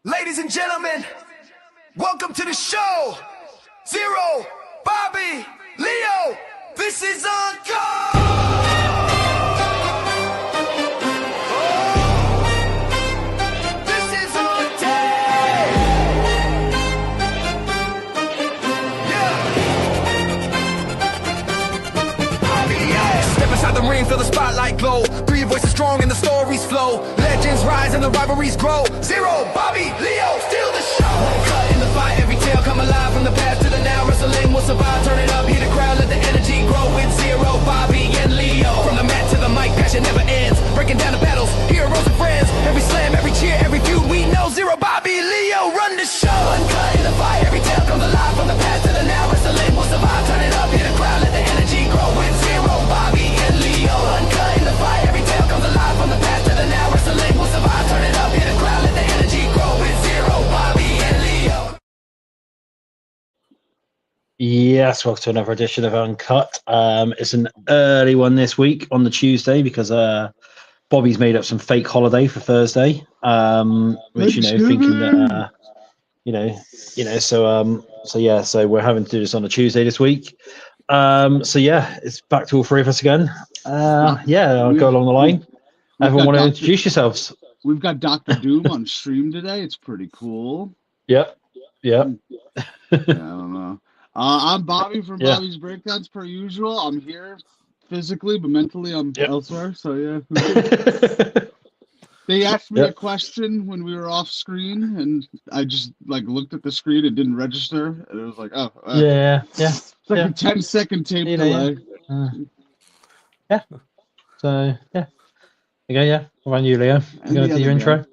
Ladies and gentlemen, welcome to the show. Zero, Bobby, Leo, this is Uncut. This is on tape. Yeah. Step inside the ring, feel the spotlight glow. Three your voices strong and the stories flow. Legends rise and the rivalries grow. Zero, Bobby, Leo, steal the show. Uncut in the fight, every tale come alive. From the past to the now, wrestling will survive. Turn it up, hear the crowd, let the energy grow. With Zero, Bobby, and Leo. From the mat to the mic, passion never ends. Breaking down the battles, heroes and friends. Every slam, every cheer, every feud, we know. Zero, Bobby, Leo, run the show. Uncut in the fight, every tale comes alive. From the past to the now, wrestling will survive. Turn it up, hear the crowd, let the energy grow. With Zero, Bobby, and Leo. Uncut in the fight, every tale comes alive. From the past to the now, wrestling will survive. Turn it up, hear the crowd, let the energy grow. With Zero, Bobby, and Leo. Yes, welcome to another edition of Uncut. It's an early one this week on the Tuesday because Bobby's made up some fake holiday for Thursday. Which thinking that so we're having to do this on a Tuesday this week. It's back to all three of us again. I'll go along the line. Everyone want to introduce yourselves? We've got Dr. Doom on stream today. It's pretty cool. Yep. Yeah, I don't know. I'm Bobby from Bobby's Breakdowns per usual. I'm here physically, but mentally I'm elsewhere. So yeah. They asked me a question when we were off screen, and I just looked at the screen and didn't register, and it was like, it's like a 10-second tape delay. What about you, Leo? You gonna do your intro?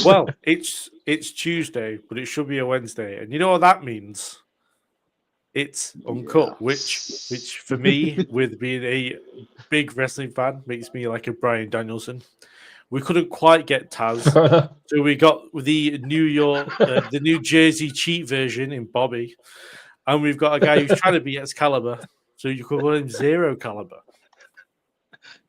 Well, it's Tuesday, but it should be a Wednesday, and you know what that means? It's Uncut, which for me, with being a big wrestling fan, makes me like a Bryan Danielson. We couldn't quite get Taz, so we got the New Jersey cheat version in Bobby, and we've got a guy who's trying to be Excalibur, so you could call him Zero Caliber.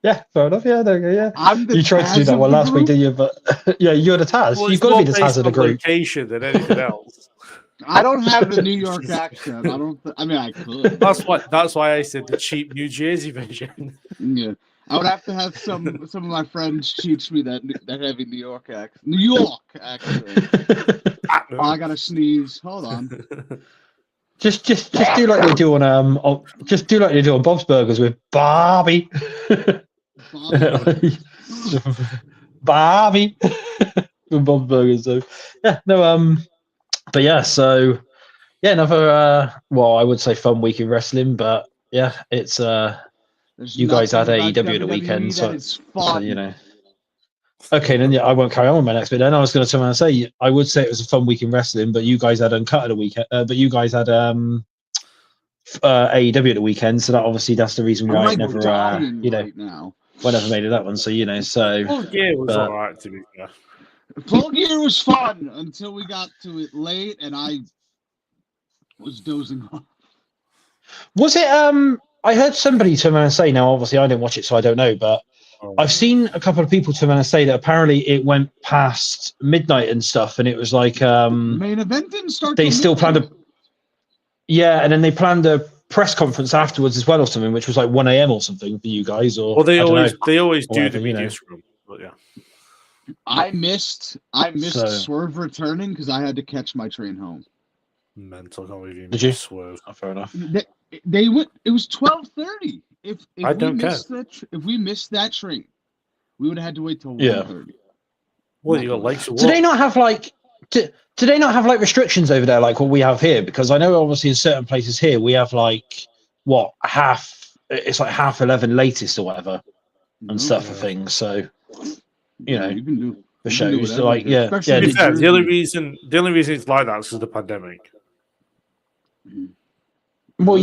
Yeah, fair enough. Yeah, there you go. I'm the you tried Taz to do that one last week, didn't you? But you're the Taz. Well, You've got to be the Taz of the group. Location than anything else. I don't have the New York accent. I could. That's why I said the cheap New Jersey version. Yeah, I would have to have some of my friends teach me that heavy New York accent. New York accent. I gotta sneeze. Hold on. Just do like they do on Bob's Burgers with Bobby. Bobby. With Bob's Burgers. So another I would say fun week in wrestling, but it's you guys had AEW at the weekend, so okay, then I won't carry on with my next bit. Then I was going to turn around and say I would say it was a fun week in wrestling, but you guys had Uncut at the weekend. But you guys had AEW at the weekend, so that's the reason why I never whenever made it that one. So Full Gear was alright to be fair. Full Gear was fun until we got to it late, and I was dozing off. Was it? I heard somebody turn around and say. Now, obviously, I didn't watch it, so I don't know, but. I've seen a couple of people turn around and say that apparently it went past midnight and stuff, and it was like main event didn't start. They still planned and then they planned a press conference afterwards as well or something, which was like 1 a.m. or something for you guys. Or well, they always do the media scrum, but yeah. I missed Swerve returning because I had to catch my train home. Mental, can't believe you did you Swerve? Oh, fair enough. They went. It was 12:30. If we missed that train, we would have had to wait till 1:30. Well, you got legs to walk. Do they not have do they not have restrictions over there like what we have here? Because I know obviously in certain places here we have it's like 11:30 latest or whatever and stuff for things. So you can do the shows The only reason it's like that is because of the pandemic. Well,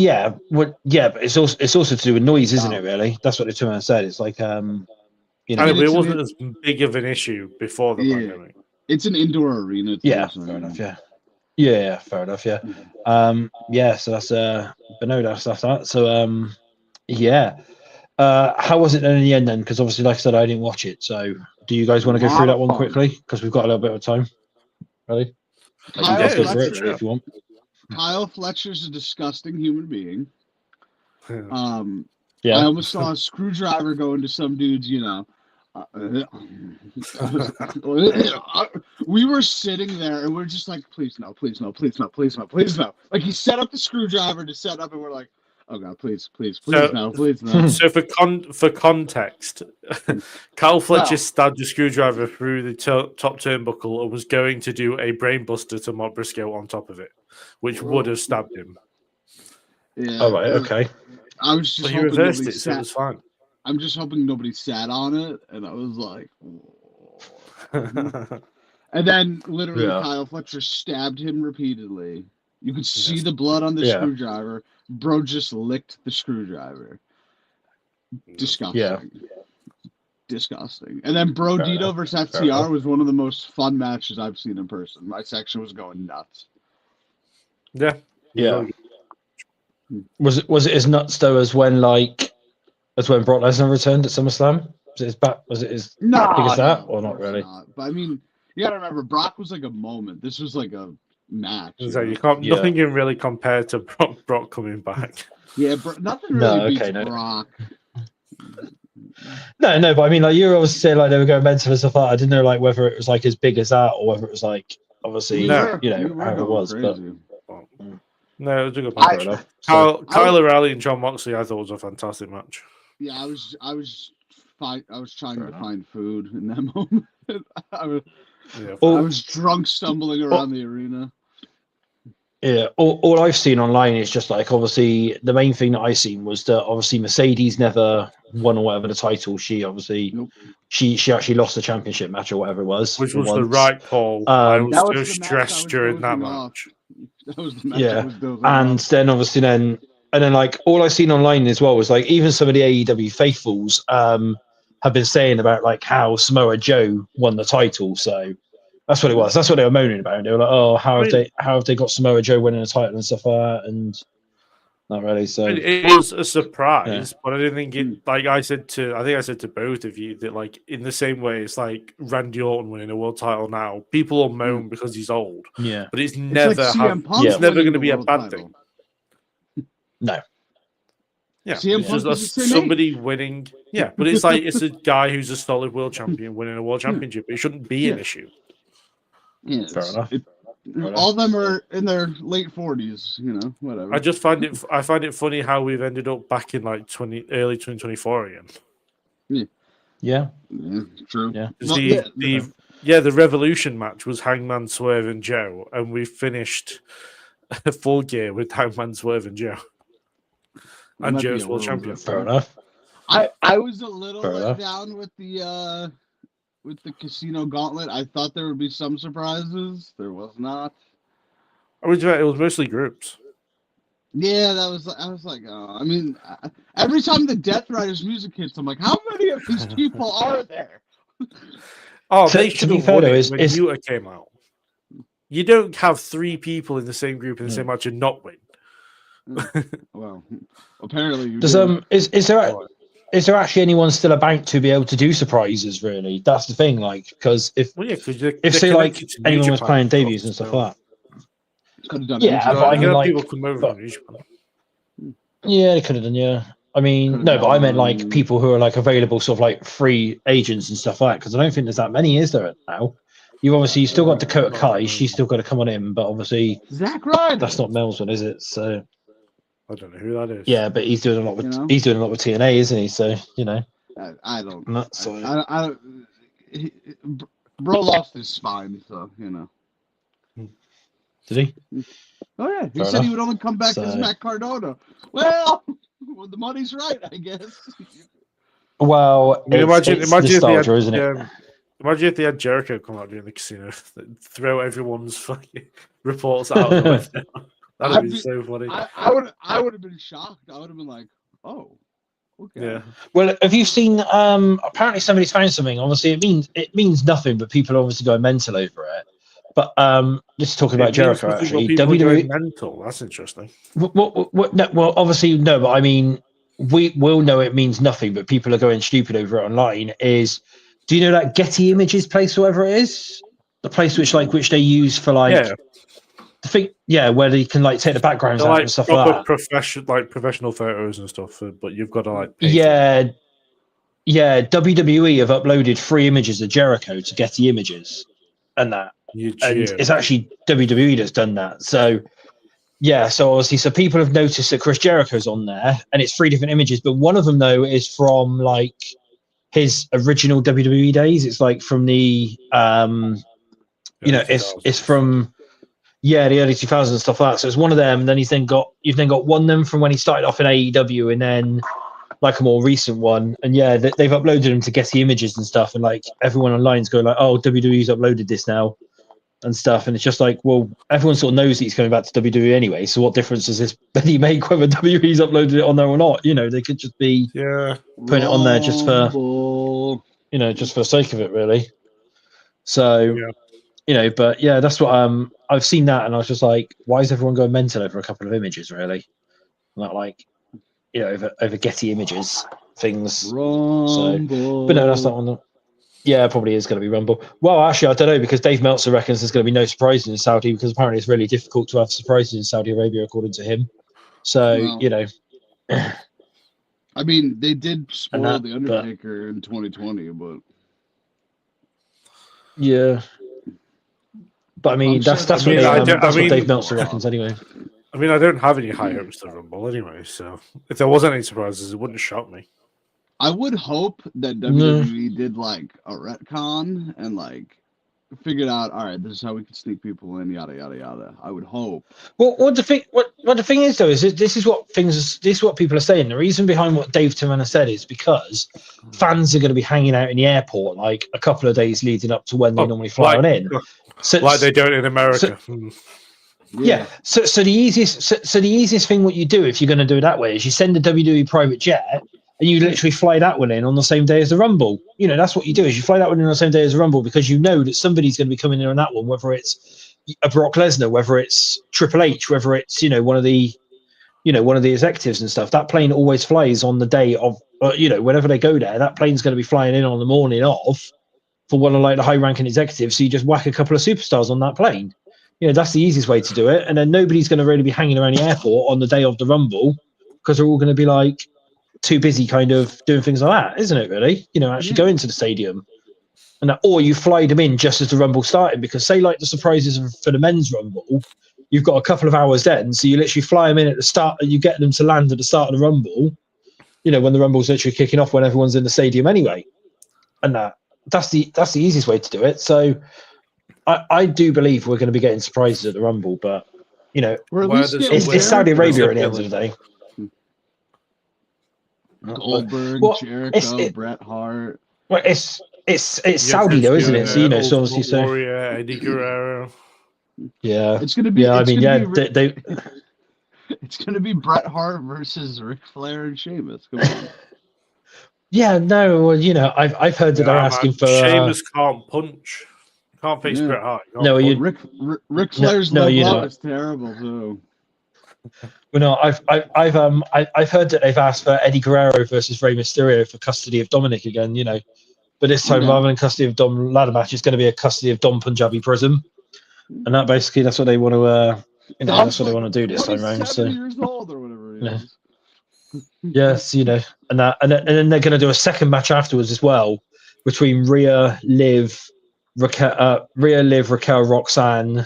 but it's also to do with noise, isn't it? Really, that's what the two men said. It's like it wasn't as big of an issue before the pandemic. It's an indoor arena. Fair enough. Yeah, fair enough. Yeah. So that's but no, that's that. So how was it then in the end then? Because obviously, like I said, I didn't watch it. So do you guys want to go through that one quickly? Because we've got a little bit of time. Really? Kyle, Like, Fletcher, really, if you want. Kyle Fletcher's a disgusting human being. Yeah. I almost saw a screwdriver go into some dude's, we were sitting there and we're just like, please no, please no, please no, please no, please no. Like he set up the screwdriver to set up and we're like, oh God, please no, please no. So for context, Kyle Fletcher stabbed a screwdriver through the top turnbuckle and was going to do a brainbuster to Mark Briscoe on top of it, which would have stabbed him. Yeah. Oh, right, okay. I was just hoping reversed it, so it was fine. I'm just hoping nobody sat on it, and I was like, and then literally Kyle Fletcher stabbed him repeatedly. You could see the blood on the screwdriver. Bro just licked the screwdriver. Disgusting. Yeah. Disgusting. And then Bro Dito versus FTR was one of the most fun matches I've seen in person. My section was going nuts. Yeah. Yeah. Was it as nuts though as when Brock Lesnar returned at SummerSlam? Was it as big as that, or not really? But I mean, you gotta remember, Brock was like a moment. This was like a match. So you can't. Nothing can really compare to Brock coming back. Yeah, nothing really beats Brock. No, but I mean, like you always say, like they were going mental and stuff like that. I didn't know like whether it was like as big as that or whether it was like obviously how it was, crazy. But. No, it was a good match. Kyle O'Reilly and John Moxley, I thought was a fantastic match. Yeah, I was trying to find food in that moment. I was drunk, stumbling around the arena. Yeah, all I've seen online is just like obviously the main thing that I seen was that obviously Mercedes never won or whatever the title. She obviously she actually lost the championship match or whatever it was, which was the right call. I was so stressed during that match. That was the match and then obviously then like all I've seen online as well was like even some of the AEW faithfuls have been saying about like how Samoa Joe won the title. So that's what it was. That's what they were moaning about. They were like, "Oh, how have they got Samoa Joe winning a title and stuff like that?" And not really. So it was a surprise, but I didn't think it. Like I think I said to both of you that like in the same way, it's like Randy Orton winning a world title now. People will moan because he's old. Yeah, but it's never it's never going to be a bad thing. No. Yeah, it's just somebody winning. Yeah, but it's like it's a guy who's a solid world champion winning a world championship. It shouldn't be an issue. Yeah, fair enough. All of them are in their late 40s, whatever. I find it funny how we've ended up back in like early 2024 again. Yeah, true. Yeah, the Revolution match was Hangman Swerve and Joe, and we finished Full Gear with Hangman Swerve and Joe, and Joe's world champion. Fair enough. I was a little let down with the Casino Gauntlet. I thought there would be some surprises. There was not. It was mostly groups. Yeah, I was like, oh, I mean, every time the Death Riders music hits, I'm like, how many of these people are there? They should have won it when Utah came out. You don't have 3 people in the same group in the same match and not win. Well, apparently you Is there actually anyone still about to be able to do surprises? Really, that's the thing. Like, because if say like anyone was playing debuts and stuff like that, could have done. Yeah, but I mean, like, people come over from each one. Yeah, they could have done. Yeah, I mean, no, but I meant like people who are like available, sort of like free agents and stuff like that. Because I don't think there's that many, is there now? You still got Dakota Kai. She's still got to come on in, but obviously Zack Ryder. That's not Mel's one, is it? So. I don't know who that is. Yeah, but he's doing a lot with TNA, isn't he? So I don't. Bro lost his spine, so Did he? Oh yeah, he said he would only come back as Matt Cardona. Well, the money's right, I guess. Well, imagine nostalgia, isn't it? Imagine if they had Jericho come out during the Casino, throw everyone's fucking reports out of the window. That'd be so funny. I would have been shocked. I would have been like, oh, okay. Yeah. Well, have you seen? Apparently, somebody's found something. Obviously, it means nothing, but people are obviously going mental over it. But just talking about Jericho, actually, WWE mental. That's interesting. Well, obviously no, but I mean, we will know it means nothing, but people are going stupid over it online. Do you know that Getty Images place, whatever it is? the place which they use for like the thing, where they can like take the backgrounds out and stuff like that. Professional photos and stuff, but you've got to like pay yeah. WWE have uploaded 3 images of Jericho to Getty Images, and that, and it's actually WWE that's done that. So so obviously, so people have noticed that Chris Jericho's on there, and it's 3 different images, but one of them though is from like his original WWE days. It's like from the it's from the early 2000s and stuff like that. So it's one of them. And then you've then got one of them from when he started off in AEW, and then like a more recent one. And they've uploaded them to Getty Images and stuff. And like everyone online's going like, oh, WWE's uploaded this now and stuff. And it's just like, well, everyone sort of knows that he's coming back to WWE anyway. So what difference does this really make whether WWE's uploaded it on there or not? You know, they could just be putting it on there just for just for the sake of it, really. So but that's what I've seen that, and I was just like, why is everyone going mental over a couple of images, really? Not like over Getty Images things. Rumble. So, but no, that's not one. Yeah, probably is going to be Rumble. Well, actually, I don't know, because Dave Meltzer reckons there's going to be no surprises in Saudi, because apparently it's really difficult to have surprises in Saudi Arabia, according to him. So, I mean, they did spoil The Undertaker in 2020, but... Yeah. But I mean, that's what Dave Meltzer reckons anyway. I mean, I don't have any high hopes to Rumble anyway, so if there wasn't any surprises, it wouldn't shock me. I would hope that WWE did like a retcon and like figured out, all right, this is how we can sneak people in, yada yada yada. I would hope. Well, what the thing is though is this is what people are saying. The reason behind what Dave Timana said is because fans are going to be hanging out in the airport like a couple of days leading up to when they normally fly on in, like they don't in America. So the easiest thing what you do if you're going to do it that way is you send a WWE private jet. And you literally fly that one in on the same day as the Rumble. You know, that's what you do, is you fly that one in on the same day as the Rumble, because you know that somebody's going to be coming in on that one, whether it's a Brock Lesnar, whether it's Triple H, whether it's, one of the executives and stuff. That plane always flies on the day of, whenever they go there, that plane's going to be flying in on the morning of for one of like the high ranking executives. So you just whack a couple of superstars on that plane. That's the easiest way to do it. And then nobody's going to really be hanging around the airport on the day of the Rumble, because they're all going to be like, too busy kind of doing things like that, isn't it, really? Actually going to the stadium. And that, or you fly them in just as the Rumble started, because say like the surprises for the men's Rumble, you've got a couple of hours then, so you literally fly them in at the start, and you get them to land at the start of the Rumble, when the Rumble's literally kicking off when everyone's in the stadium anyway. And that's the easiest way to do it. So I do believe we're going to be getting surprises at the Rumble, but it's Saudi Arabia at the end of the day. Goldberg, Jericho, Bret Hart. Well, it's Saudi though, isn't it? So so obviously, Warrior, Eddie Guerrero. Yeah, it's gonna be. Yeah, it's gonna be Bret Hart versus Ric Flair and Sheamus. Come on. Yeah, no, well, I've heard that they're asking for. Sheamus can't punch. Can't face Bret Hart. Ric Flair's level is terrible too. Well, no, I've heard that they've asked for Eddie Guerrero versus Rey Mysterio for custody of Dominic again, but this time rather than custody of Dom ladder match, it's going to be a custody of Dom Punjabi Prism, and that's what they want to, that's what they want to do this time around. So, years old or whatever. Yes, and then they're going to do a second match afterwards as well between Rhea, Liv, Raquel, Roxanne,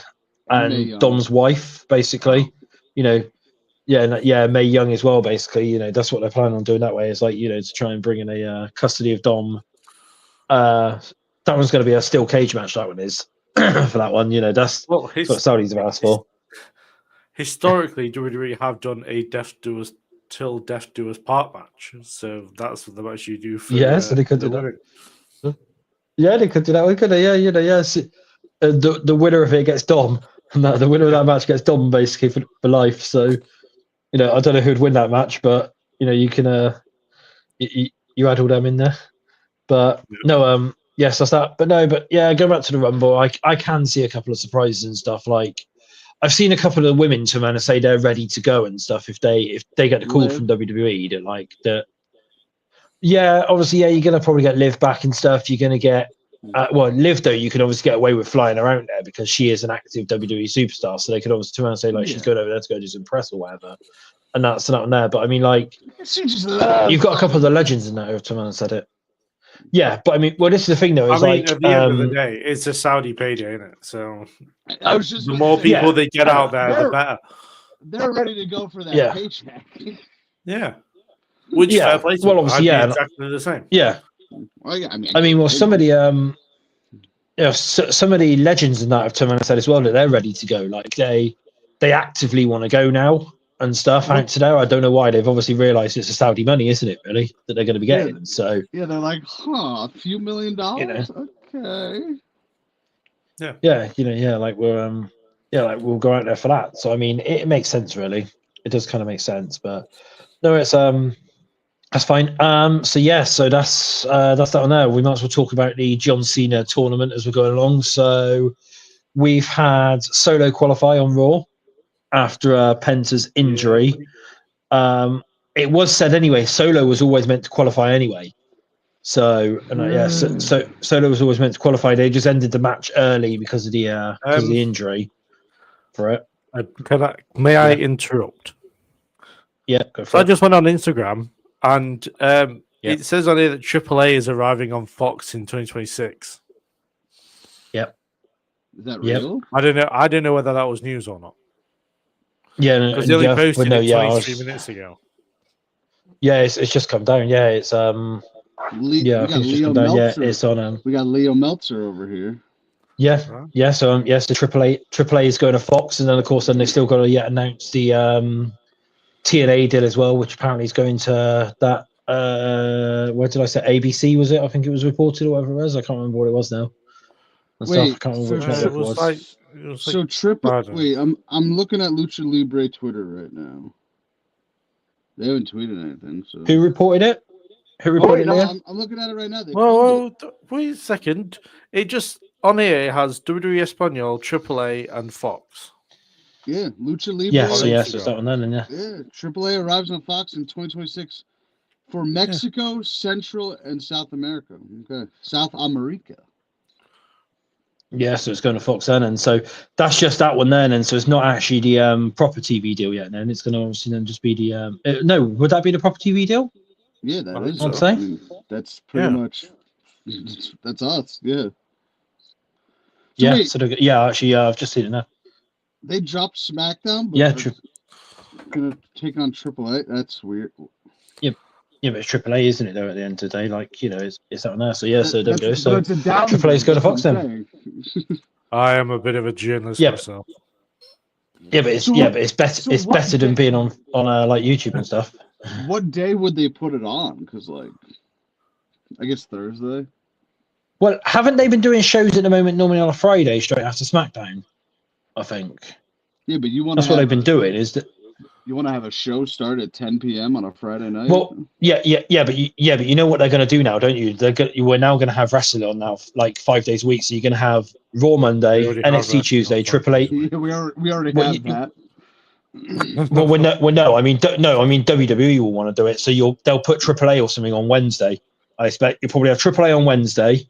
and Dom's wife, basically. Mae Young as well, basically. That's what they're planning on doing that way, is like, to try and bring in a custody of Dom. That one's going to be a steel cage match, that one is, for that one. That's what Saudis have asked for. Historically, WWE have done a Death Do Us Till Death Do Us Part match, so that's the match you do for so they could do that. Yeah, they could do that. We could, the winner of it gets Dom. And the winner of that match gets Dom, basically, for life. So, I don't know who'd win that match, but you can you add all them in there. But no, yes, that's that. But no, going back to the Rumble, I can see a couple of surprises and stuff. Like, I've seen a couple of women to man say they're ready to go and stuff if they get the call from WWE that like that. Yeah, obviously, you're gonna probably get Liv back and stuff. You're gonna get Liv though, you can obviously get away with flying her out there because she is an active WWE superstar. So they could obviously turn around and say like she's going over there to go do some press or whatever, and that's not on there. But I mean, like, you've got a couple of the legends in there who've come and said it. Yeah, but I mean, this is the thing though. Is at the end of the day, it's a Saudi payday, isn't it? So the more people they get out there, the better. They're ready to go for that paycheck. Yeah. Which fair play to obviously, exactly the same. Yeah. Well, yeah, some of the some of the legends in that have turned around and said as well that they're ready to go. Like they actively want to go now and stuff out to there. I don't know why. They've obviously realised it's a Saudi money, isn't it? Really, that they're going to be getting. So they're like, a few $1 million. Okay. Yeah. Like we'll go out there for that. So I mean, it makes sense, really. It does kind of make sense, but no, it's that's fine. So that's that one there. We might as well talk about the John Cena tournament as we're going along. So we've had Solo qualify on Raw after Penta's injury. It was said anyway, Solo was always meant to qualify anyway. So Solo was always meant to qualify. They just ended the match early because of the injury for it. May I interrupt? Yeah, go for so it. I just went on Instagram and it says on here that AAA is arriving on Fox in 2026. Yep. Is that real? I don't know whether that was news or not. Yeah, because they only posted it 23 minutes ago. Yeah, it's just come down. Yeah, it's we got Leo Meltzer. it's on. We got Leo Meltzer over here. Yeah. So yes, the AAA is going to Fox, and then of course they still got to announce the TNA deal as well, which apparently is going to that. Where did I say ABC? Was it? I think it was reported or whatever it was. I can't remember what it was now. Wait, I can't remember which network it was. So Wait, I'm looking at Lucha Libre Twitter right now. They haven't tweeted anything. So who reported it? Who reported it? I'm looking at it right now. Whoa, wait a second. It just on here it has WWE Espanol, AAA, and Fox. Yeah, Lucha Libre. Yes, it's that one then. Yeah, AAA arrives on Fox in 2026 for Mexico, Central, and South America. Okay, South America. Yeah, so it's going to Fox then, and so that's just that one then, and so it's not actually the proper TV deal yet. Then it's going to obviously then just be the no. Would that be the proper TV deal? Yeah, that is. I'd say. I mean, that's pretty much. That's us. Yeah. So wait, actually, I've just seen it now. They dropped SmackDown. But gonna take on AAA. That's weird. Yeah, but it's AAA, isn't it? Though at the end of the day, like it's that one there. So so there we go. So AAA's going to Fox then. I am a bit of a journalist myself. Yeah, but it's better. It's better than being on like YouTube and stuff. What day would they put it on? Because I guess Thursday. Well, haven't they been doing shows at the moment normally on a Friday straight after SmackDown? I think. Yeah, but you want that's what they've been doing. Is that you want to have a show start at 10 p.m. on a Friday night? Well, but you know what they're going to do now, don't you? We're now going to have wrestling on now, like 5 days a week. So you're going to have Raw Monday, NXT Tuesday, AAA. Yeah, we already have that. No. I mean, WWE will want to do it. So they'll put AAA or something on Wednesday. I expect you'll probably have AAA on Wednesday.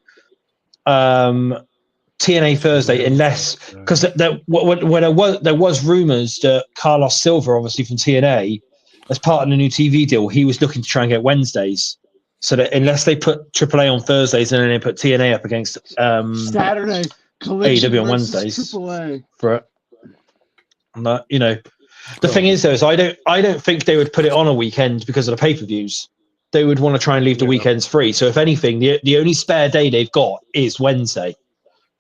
TNA Thursday, unless because there was rumors that Carlos Silva, obviously from TNA, as part of the new TV deal, he was looking to try and get Wednesdays. So that unless they put AAA on Thursdays and then they put TNA up against Saturday AEW on Wednesdays AAA. for it. But, the thing is though, is I don't think they would put it on a weekend because of the pay-per-views. They would want to try and leave the weekends free. So if anything, the only spare day they've got is Wednesday.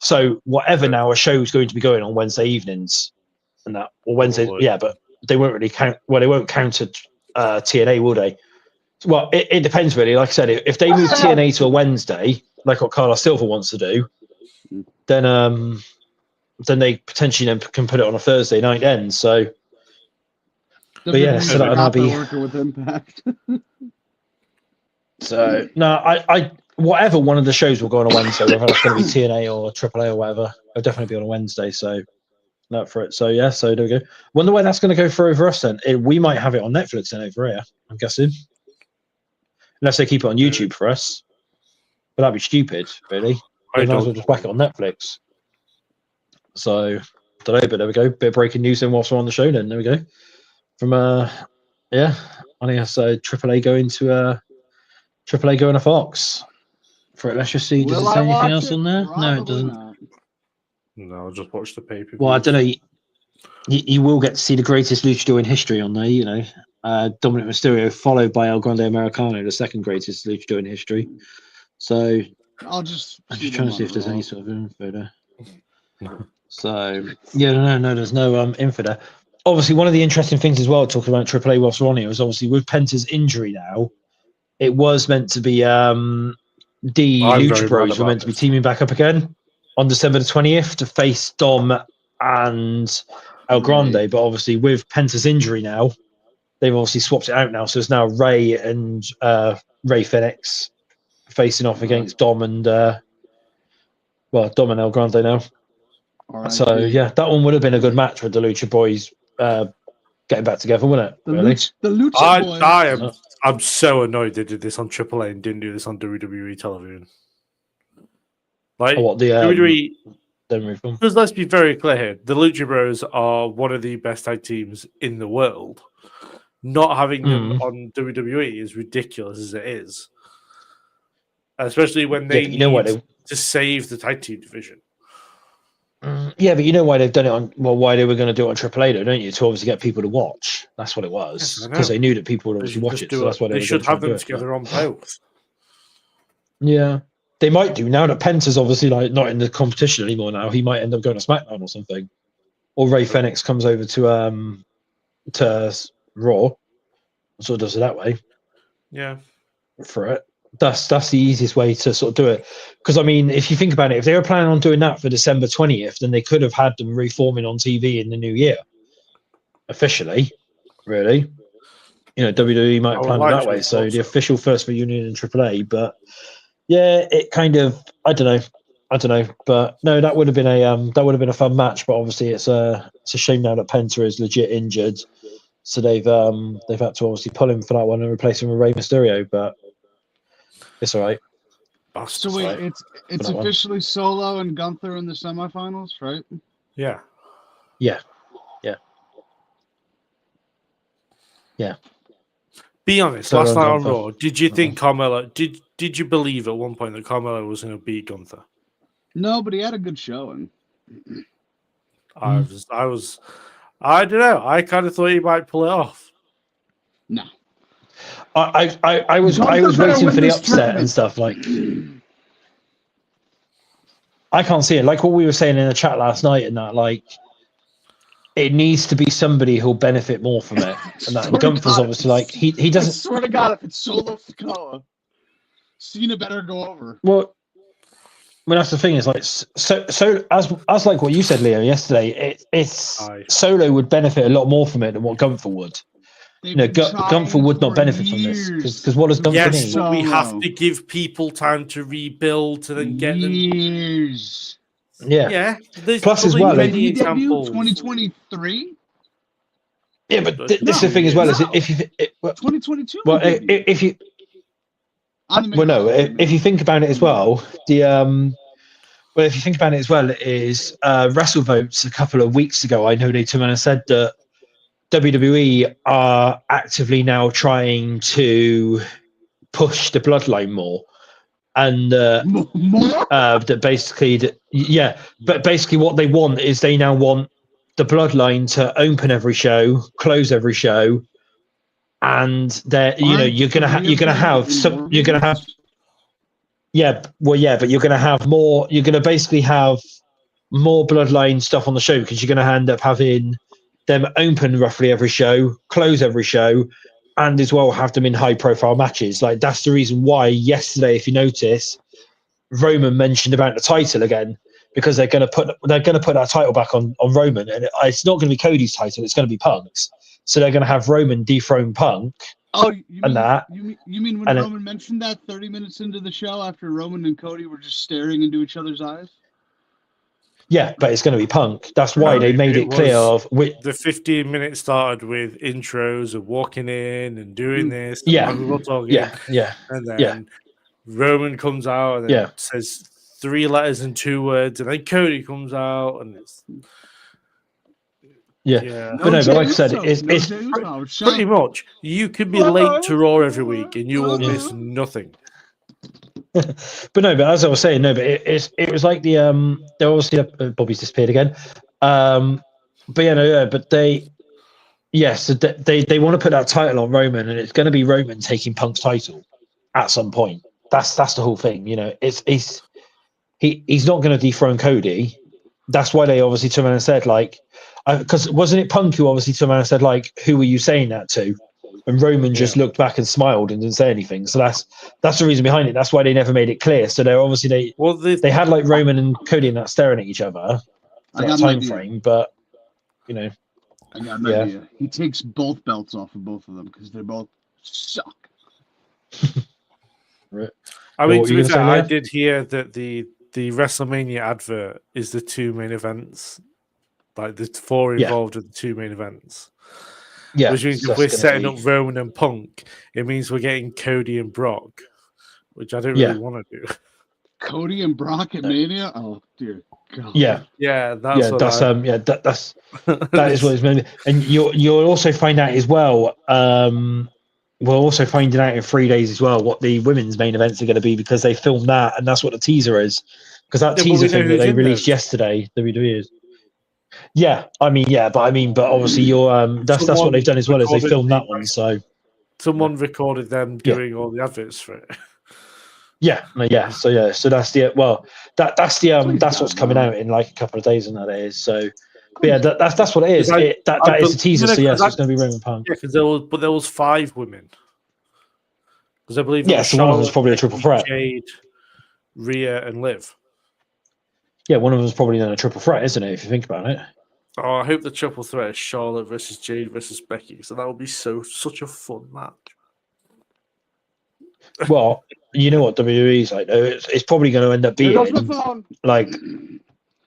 So whatever now a show's going to be going on Wednesday evenings and that, or Wednesday, but they won't really count. Well, they won't count TNA, will they? Well, it depends really. Like I said, if they move TNA to a Wednesday, like what Carlos Silva wants to do, then they potentially can put it on a Thursday night then. So, but yeah, so that'll be working with Impact. So no, I whatever one of the shows will go on a Wednesday, whether it's going to be TNA or AAA or whatever, it'll definitely be on a Wednesday. So not for it. So so there we go. Wonder where that's going to go for over us then. We might have it on Netflix then over here, I'm guessing, unless they keep it on YouTube for us. But that'd be stupid, really. they might as well just whack it on Netflix. So, don't know, but there we go. Bit of breaking news then whilst we're on the show. Then there we go. From yeah, I guess AAA going to AAA going to Fox. For it, let's just see. Does it say anything else on there? No, it doesn't. Not. No, I'll just watch the paper. Well, I don't know. You will get to see the greatest luchador in history on there. You know, Dominic Mysterio, followed by El Grande Americano, the second greatest luchador in history. So I'm just trying to see if there's any sort of info there. So yeah, no, there's no info there. Obviously, one of the interesting things as well, talking about AAA whilst we're on here, is obviously with Penta's injury now, it was meant to be the Lucha Bros were meant to be teaming back up again on December the 20th to face Dom and El Grande, but obviously with Penta's injury now, they've obviously swapped it out now, so it's now Ray and Ray Phoenix facing off against Dom and Dom and El Grande now. So yeah, that one would have been a good match with the Lucha Boys getting back together, wouldn't it? The Lucha Boys. I'm so annoyed they did this on AAA and didn't do this on WWE television. Like what the WWE? Because Because let's be very clear here: the Lucha Bros are one of the best tag teams in the world. Not having them on WWE is ridiculous as it is, especially when they need to save the tag team division. Yeah, but you know why they've done it on? Well, why they were going to do it on AAA, though, don't you? To obviously get people to watch. That's what it was, because they knew that people would obviously watch it. So that's why they should have them together on both. Yeah, they might do now that Penta's obviously like not in the competition anymore. Now he might end up going to SmackDown or something, or Ray Phoenix comes over to Raw, sort of does it that way. Yeah, for it. That's the easiest way to sort of do it. Because I mean, if you think about it, if they were planning on doing that for December 20th, then they could have had them reforming on TV in the new year. Officially, really. You know, WWE might have planned it that way. So the official first reunion in AAA, but yeah, it kind of I don't know. But no, that would have been a fun match. But obviously it's a shame now that Penta is legit injured. So they've had to obviously pull him for that one and replace him with Rey Mysterio, but it's all right. So wait, it's officially Solo and Gunther in the semifinals, right? Yeah. Be honest. Solo last night on Gunther. Raw, did you think Carmelo? Did you believe at one point that Carmelo was going to beat Gunther? No, but he had a good showing. I don't know. I kind of thought he might pull it off. No. I was waiting for the upset and stuff. Like, I can't see it. Like what we were saying in the chat last night, and that like it needs to be somebody who'll benefit more from it. And that Gunther's obviously like he doesn't. I swear to God, if it's Solo Sikoa, Cena better go over. Well, that's the thing is like so as like what you said, Leo, yesterday. It's Solo would benefit a lot more from it than what Gunther would. Gunther would not benefit from this because what does Gunther need? Yes, but we have to give people time to rebuild to then get them. Years. Yeah. Plus, as well, when he debuted 2023. Yeah, but this is the thing as well. Is if you 2022. Well, if you if you think about it as well, if you think about it as well, is WrestleVotes a couple of weeks ago. I know they turned around and said that WWE are actively now trying to push the bloodline more, and that basically, but basically what they want is they now want the bloodline to open every show, close every show, and you're gonna have more. You're gonna basically have more bloodline stuff on the show because you're gonna end up having them open roughly every show, close every show, and as well have them in high-profile matches. Like that's the reason why yesterday, if you notice, Roman mentioned about the title again because they're going to put that title back on Roman, and it's not going to be Cody's title; it's going to be Punk's. So they're going to have Roman dethrone Punk. Oh, you mean when Roman mentioned that 30 minutes into the show after Roman and Cody were just staring into each other's eyes? Yeah, but it's going to be Punk. That's why they made it clear. The 15 minutes started with intros of walking in and doing this. Yeah, and then Roman comes out and says 3 letters and 2 words, and then Cody comes out, and it's yeah. But no, but like I said, it's pretty much you could be late to Raw every week, and you will miss nothing. But no, but as I was saying, no, but it was like the they obviously Bobby's disappeared again. But yeah, no, but they so they want to put that title on Roman, and it's going to be Roman taking Punk's title at some point. That's the whole thing, you know. He's not going to dethrone Cody. That's why they obviously turned around and said, like, because wasn't it Punk who obviously turned around and said, like, who were you saying that to? And Roman just looked back and smiled and didn't say anything. So that's the reason behind it. That's why they never made it clear. So they're obviously they had like Roman and Cody and that staring at each other for that time frame, but you know, I got an idea. He takes both belts off of both of them because they both suck. Right. I mean, to be fair, I did hear that the WrestleMania advert is the 2 main events, like the 4 involved in the 2 main events. Yeah, which means if we're setting up Roman and Punk, it means we're getting Cody and Brock, which I don't really want to do. Cody and Brock at Mania? Oh dear God. Yeah, that is what it's meant. And you'll also find out as well. We're also finding out in 3 days as well what the women's main events are going to be because they filmed that, and that's what the teaser is. Because that teaser thing that they released yesterday, WWE is. Yeah, but obviously you're that's what they've done as well as they filmed that one. So someone recorded them doing all the adverts for it. So that's that's what's coming out in like a couple of days and that is. So but yeah, that's what it is. That is the teaser. So yes, it's going to be Roman Punk. Yeah, because there was 5 women. Because I believe so one of them was probably a triple threat. Jade, Rhea, and Liv. Yeah, one of them was probably then a triple threat, isn't it? If you think about it. Oh, I hope the triple threat is Charlotte versus Jade versus Becky. So that would be such a fun match. Well, you know what WWE's like, though. It's probably going to end up being like,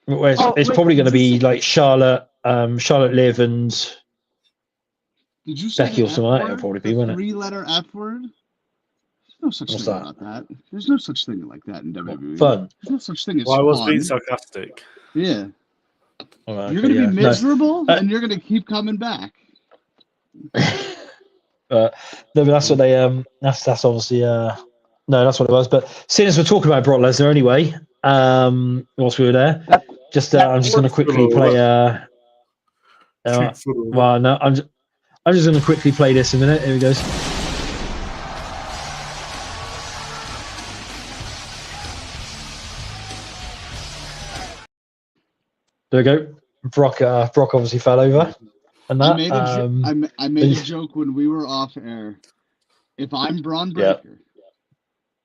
it's probably going to be like Charlotte, Liv, and did you say Becky or something like that. It'll probably be, won't it? 3-letter F word. There's no such thing about that. There's no such thing like that in WWE. Fun. There's no such thing as I was being sarcastic. Yeah. You're going to be miserable, and you're going to keep coming back. No, but that's what they that's obviously no, that's what it was. But seeing as we're talking about Brock Lesnar anyway, whilst we were there, I'm just going to quickly play. Well, no, I'm just going to quickly play this a minute. Here we go. There we go. Brock obviously fell over. And that, I made a joke when we were off air. If I'm Braun Breaker,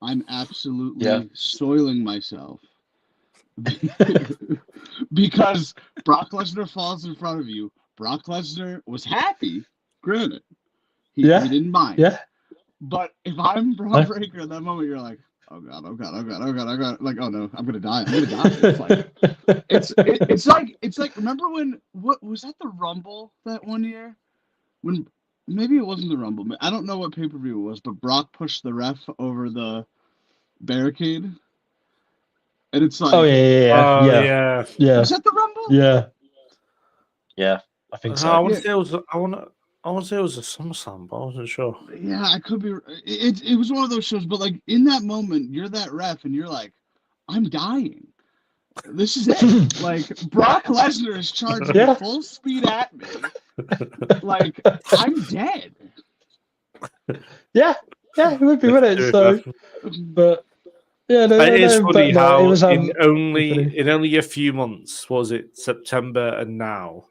I'm absolutely soiling myself. Because Brock Lesnar falls in front of you. Brock Lesnar was happy, granted. He didn't mind. Yeah. But if I'm Braun Breaker at that moment, you're like, oh God. Like, oh no, I'm gonna die. It's like remember when what was that the Rumble that one year? When maybe it wasn't the Rumble. I don't know what pay-per-view it was, but Brock pushed the ref over the barricade. And it's like yeah. Was that the Rumble? Yeah. I think so. I want to say it was a SummerSlam, but I wasn't sure. Yeah, I could be. It was one of those shows, but like in that moment, you're that ref, and you're like, I'm dying. This is it. Like Brock Lesnar is charging full speed at me. Like I'm dead. Yeah, it would be, wouldn't it? So, but yeah, it's funny how in only a few months, was it September and now,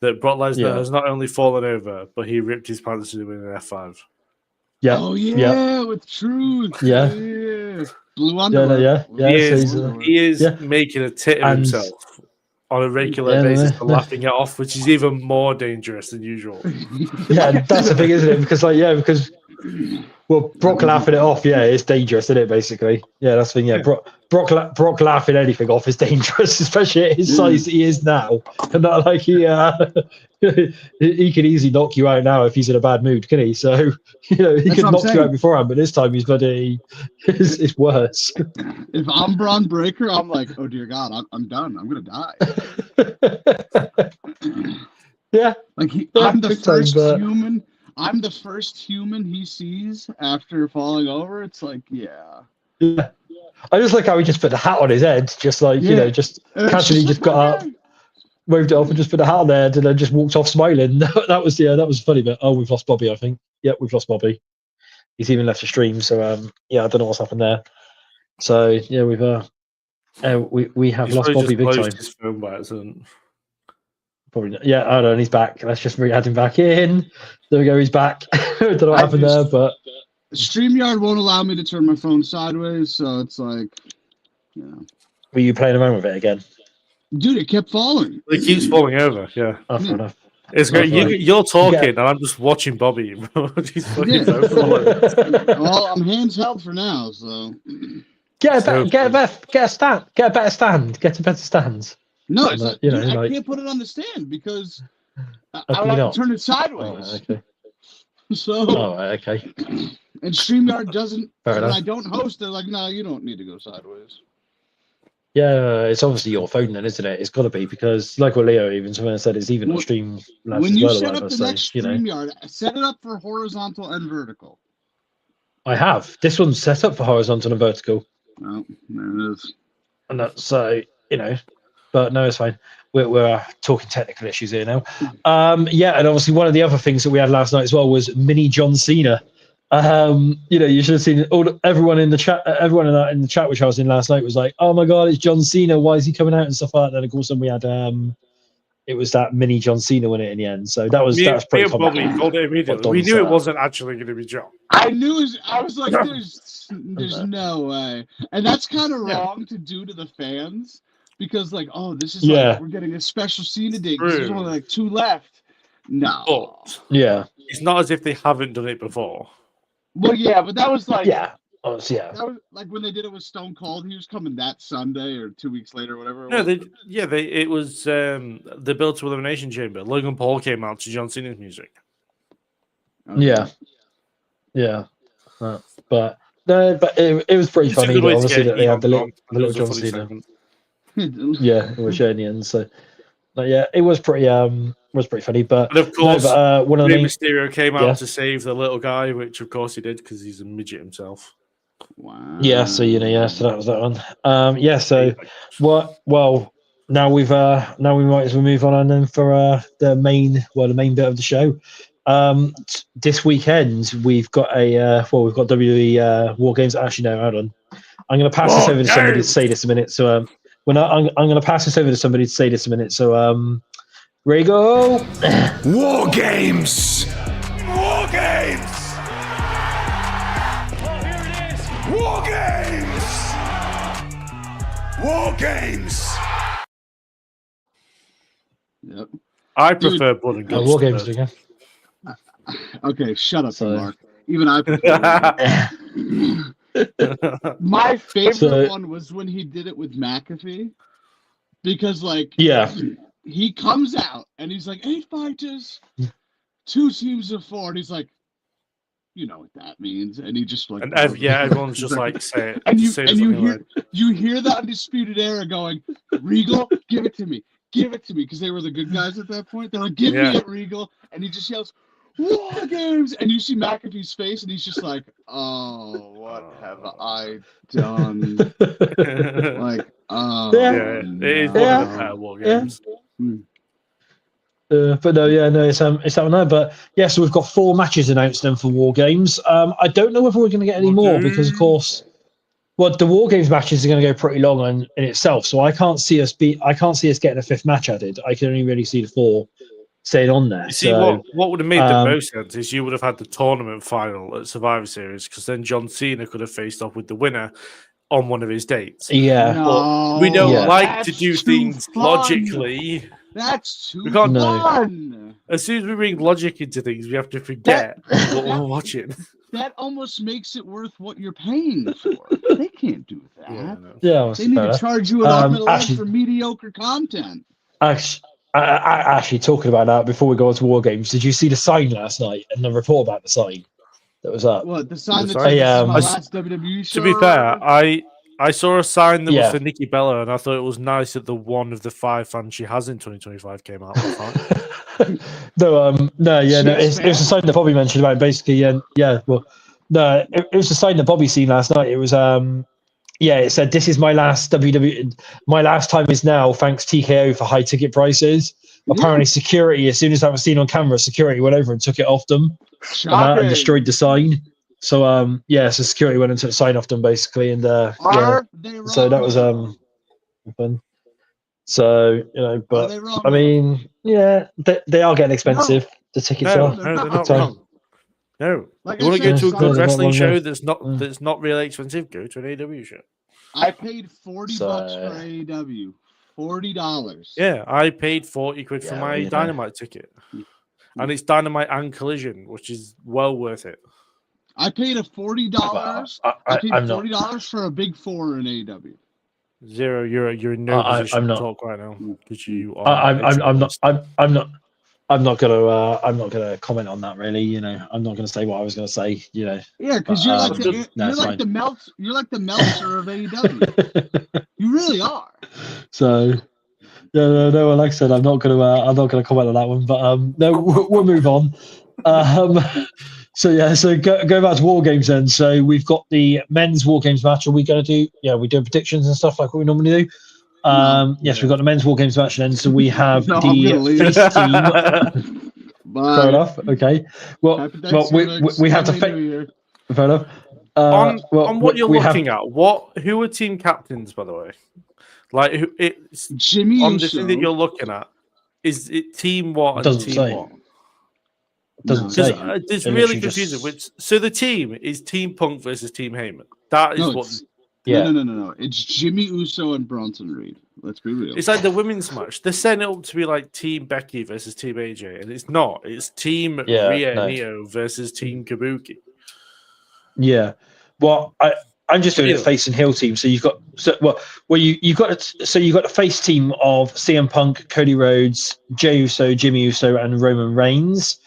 that Brock Lesnar has not only fallen over, but he ripped his pants to win an F5. Yeah. Oh yeah, with Truth. Yeah. Blue underwear. He is making a tit of himself on a regular basis and laughing it off, which is even more dangerous than usual. Yeah, that's the thing, isn't it? Because Well, Brock laughing it off, yeah, it's dangerous, isn't it? Basically, yeah, that's the thing. Yeah, Brock laughing anything off is dangerous, especially at his size he is now, and not like he could easily knock you out now if he's in a bad mood, can he? So he That's could what I'm knock you saying. out beforehand, but this time he's bloody, it's worse. If I'm Braun Breaker, I'm like, oh dear God, I'm done. I'm gonna die. Yeah, Like I'm the first human. I'm the first human he sees after falling over. It's like, yeah. I just like how he just put the hat on his head, just like just casually just got up, waved it off, and just put the hat on there, and then just walked off smiling. that was funny. But we've lost Bobby. I think. Yep, we've lost Bobby. He's even left the stream. So I don't know what's happened there. So yeah, we have lost Bobby big time. His phone by accident. Probably not. Yeah, hold on, he's back. Let's just add him back in. There we go, he's back. I don't know what happened there, but StreamYard won't allow me to turn my phone sideways, so it's like, Were you playing around with it again? Dude, it kept falling. It keeps falling over, yeah. Oh, fair enough. It's great. You're talking, and I'm just watching Bobby. He's fucking so falling. Well, I'm hands held for now, so get a better stand. Get a better stand. No, it's I can't put it on the stand because I have to turn it sideways. Oh, okay. So, okay. And StreamYard doesn't. Fair when enough. I don't host, they're like, no, you don't need to go sideways. Yeah, it's obviously your phone then, isn't it? It's got to be because, like what Leo even said, it's even on stream. When you set up the next StreamYard, set it up for horizontal and vertical. I have. This one's set up for horizontal and vertical. Oh, there it is. And that's so but no, it's fine. We're talking technical issues here now. Yeah, and obviously one of the other things that we had last night as well was mini John Cena. You should have seen everyone in the chat. Everyone in the chat which I was in last night was like, "Oh my God, it's John Cena! Why is he coming out and stuff like that?" And of course, then we had it was that mini John Cena win it in the end. So that was pretty fun. Called it immediately. We knew it wasn't actually going to be John. I knew. I was like, "There's no way," and that's kind of wrong to do to the fans. Because this is like we're getting a special Cena date. There's only like 2 left. No. But it's not as if they haven't done it before. Well, yeah, but that was like that was like when they did it with Stone Cold. He was coming that Sunday or 2 weeks later, whatever. It was the Build to Elimination Chamber. Logan Paul came out to John Cena's music. Okay. Yeah. But it was pretty funny. Obviously, that they had the little John Cena. Yeah, it was in the end. So, but yeah, it was pretty funny. But of course, one of the Mysterio came out to save the little guy, which of course he did because he's a midget himself. Wow. Yeah, so so that was that one. Yeah, so well, now we might as well move on and then for the main bit of the show. This weekend we've got we've got WWE War Games. Actually, no, hold on. I'm going to pass this over to somebody to say this a minute. So I'm going to pass this over to somebody to say this a minute. So Rego. War Games. War Games. Oh, here it is. War Games. War Games. Yep. I prefer Blood and Guts. War Games again. Okay, shut up, Mark. Even I prefer My favorite one was when he did it with McAfee. Because, he comes out and he's like, 8 fighters, 2 teams of 4. And he's like, you know what that means. And he just everyone's just like, say it. And you hear the Undisputed Era going, Regal, give it to me. Give it to me. Because they were the good guys at that point. They're like, give me it, Regal. And he just yells, War Games, and you see McAfee's face, and he's just like, "Oh, what have I done?" Like, oh, it is one of the better War Games. But no, it's that one there. But so we've got 4 matches announced then for War Games. I don't know whether we're going to get any more because, of course, the War Games matches are going to go pretty long in itself. So I can't see us getting a 5th match added. I can only really see the 4 staying on there. You see, what would have made the most sense is you would have had the tournament final at Survivor Series because then John Cena could have faced off with the winner on one of his dates. Yeah, no, we don't like to do things logically. That's too fun. As soon as we bring logic into things, we have to forget what we're watching. that almost makes it worth what you're paying for. They can't do that. Yeah, no. Yeah, They need to charge you an arm and a leg actually- for mediocre content. Actually, talking about that before we go on to War Games, did you see the sign last night and the report about the sign that was up? What, the sign that The says sign? this is my I- last WWE show? To be fair, I saw a sign that Yeah. was for Nikki Bella, and I thought it was nice that the one of the 5 fans she has in 2025 came out. That's fine. No, Yes, it was a sign that Bobby mentioned about basically, it was a sign that Bobby seen last night. It was, it said, "This is my last WWE. My last time is now. Thanks TKO for high ticket prices." Apparently, security, as soon as that was seen on camera, security went over and took it off them and destroyed the sign. So, so security went and took the sign off them basically, and so that was fun. So but I mean, they are getting expensive. The tickets No, are. they're not So- wrong. No, Like you I want to go said, to a son, good they're not wrestling wrong show there. that's not really expensive? Go to an AEW show. I paid $40 So- for AEW. $40. Yeah, I paid 40 quid for Yeah, my well, Dynamite ticket, and it's Dynamite and Collision, which is well worth it. I paid $40. I paid I'm not. $40 for a big 4 in AEW. Zero, you're in no position I'm to not. talk right now because you are. I'm not. I'm not gonna comment on that. Really, I'm not gonna say what I was gonna say. Yeah, because you're like it's fine. you're like the Meltzer of AEW. You really are. So, no. Like I said, I'm not gonna comment on that one. But no, we'll move on. So go back to War Games then. So we've got the men's War Games match. Are we going to do? Yeah, we do predictions and stuff like what we normally do. Yes, we've got the men's War Games match then. So we have No, I'm gonna leave. face team. Bye. Fair enough. Okay. Well, Happy we have to Happy New Year. Fair enough. on what you're we looking at, who are team captains, by the way? Like it's Jimmy on Uso. the thing that you're looking at. Is it team what and Doesn't team say. what? Doesn't Because say. it's It really literally confusing. just- So the team is Team Punk versus Team Heyman. That is No, what. No. It's Jimmy Uso and Bronson Reed. Let's be real. It's like the women's match. They're setting it up to be like Team Becky versus Team AJ, and it's not. It's Team Rhea Neo versus Team Kabuki. Yeah. Well, I'm just doing it face and heel team. So you've got you've got the face team of CM Punk, Cody Rhodes, Jey Uso, Jimmy Uso, and Roman Reigns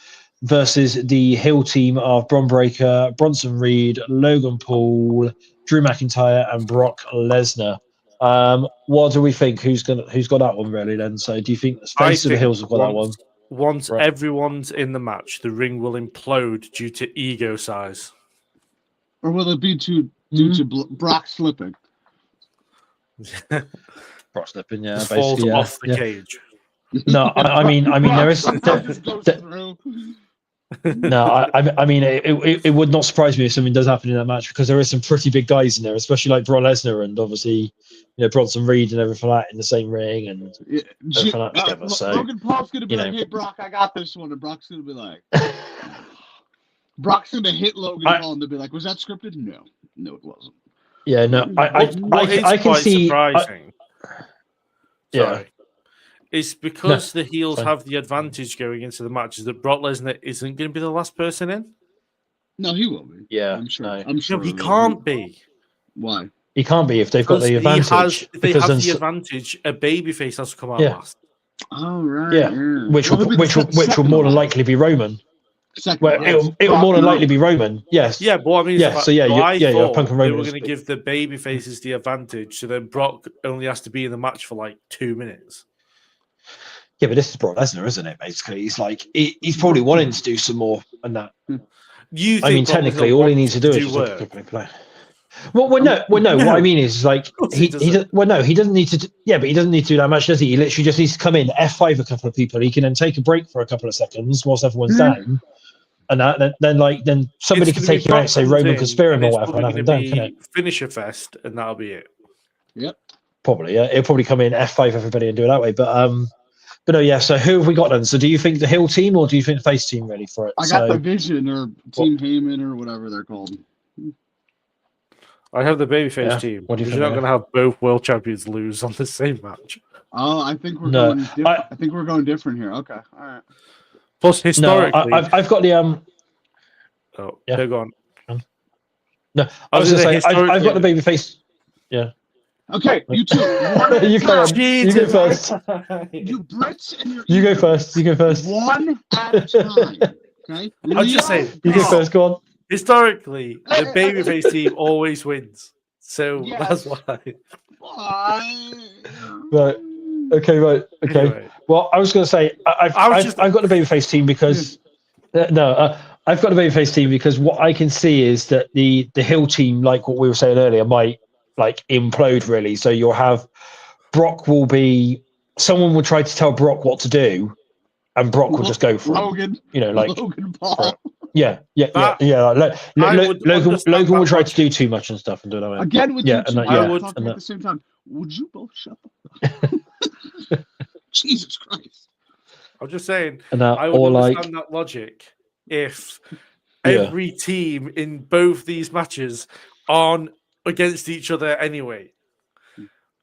versus the heel team of Bron Breakker, Bronson Reed, Logan Paul, Drew McIntyre, and Brock Lesnar. What do we think? Who's got that one really? Then, so do you think the face of the heels have got that one? Once everyone's in the match, the ring will implode due to ego size. Or will it be due to Brock slipping? Brock slipping, yeah, Just basically, falls off the cage. No, I mean, there is. No, I mean, it would not surprise me if something does happen in that match because there is some pretty big guys in there, especially like Brock Lesnar and obviously, Bronson Reed and everything like that in the same ring and everything like that together. So Logan Paul's gonna be like, "Hey Brock, I got this one," and Brock's gonna be like, Brock's gonna hit Logan Paul and they'll be like, "Was that scripted?" No, it wasn't. Yeah, no, I can see. Surprising. Yeah. Sorry. It's because the heels have the advantage going into the match is that Brock Lesnar isn't going to be the last person in. No, he will be. Yeah, I'm sure. no. I'm sure No, he can't be. Why? He can't be if they've got the advantage. They have the advantage. A babyface has to come out last. Oh right. Yeah, which will more than likely be Roman. It'll more than likely be Roman. Yes. Yeah, but what I mean is, so you're Punk and Roman. They were going to give the babyfaces the advantage, so then Brock only has to be in the match for like 2 minutes. Yeah, but this is Brock Lesnar, isn't it? Basically, he's like he's probably wanting to do some more and that. I mean, technically, all he needs to do is just like a good play. Well, no. What I mean is like he doesn't need to. But he doesn't need to do that much, does he? He literally just needs to come in, F5 a couple of people. He can then take a break for a couple of seconds whilst everyone's down, and then somebody can take you out, say Roman can spear him or whatever, and have him done. Can it? Finisher fest, and that'll be it. Yep. Probably, yeah. He'll probably come in, F5 everybody, and do it that way. But no, yeah. So who have we got then? So do you think the heel team or do you think the face team ready for it? I got the Vision or Team Heyman or whatever they're called. I have the babyface team. What do you think? You're not going to have both world champions lose on the same match. Oh, I think we're going. I think we're going different here. Okay, all right. Plus, historically, I've got the Oh, yeah. Go on. No, I was going to say I've got the baby face. Yeah. Okay, you two. You go on. You go first. You Brits and your You go first. You go first. One at a time. Okay. I'll just say You go first. Go on. Historically, the babyface team always wins, so that's why. Right. Okay. Right. Okay. Anyway. Well, I was going to say I've got the babyface team because I've got the babyface team because what I can see is that the heel team, like what we were saying earlier, might like implode really. So you'll have Brock will be someone will try to tell Brock what to do, and Brock will just go for Logan. it. Like Logan Paul. Yeah. Logan will try to do too much and stuff and do that. Again with you two. I would talking at the same time. Would you both shut up? Jesus Christ. I'm just saying, I would understand that logic if every team in both these matches aren't against each other anyway.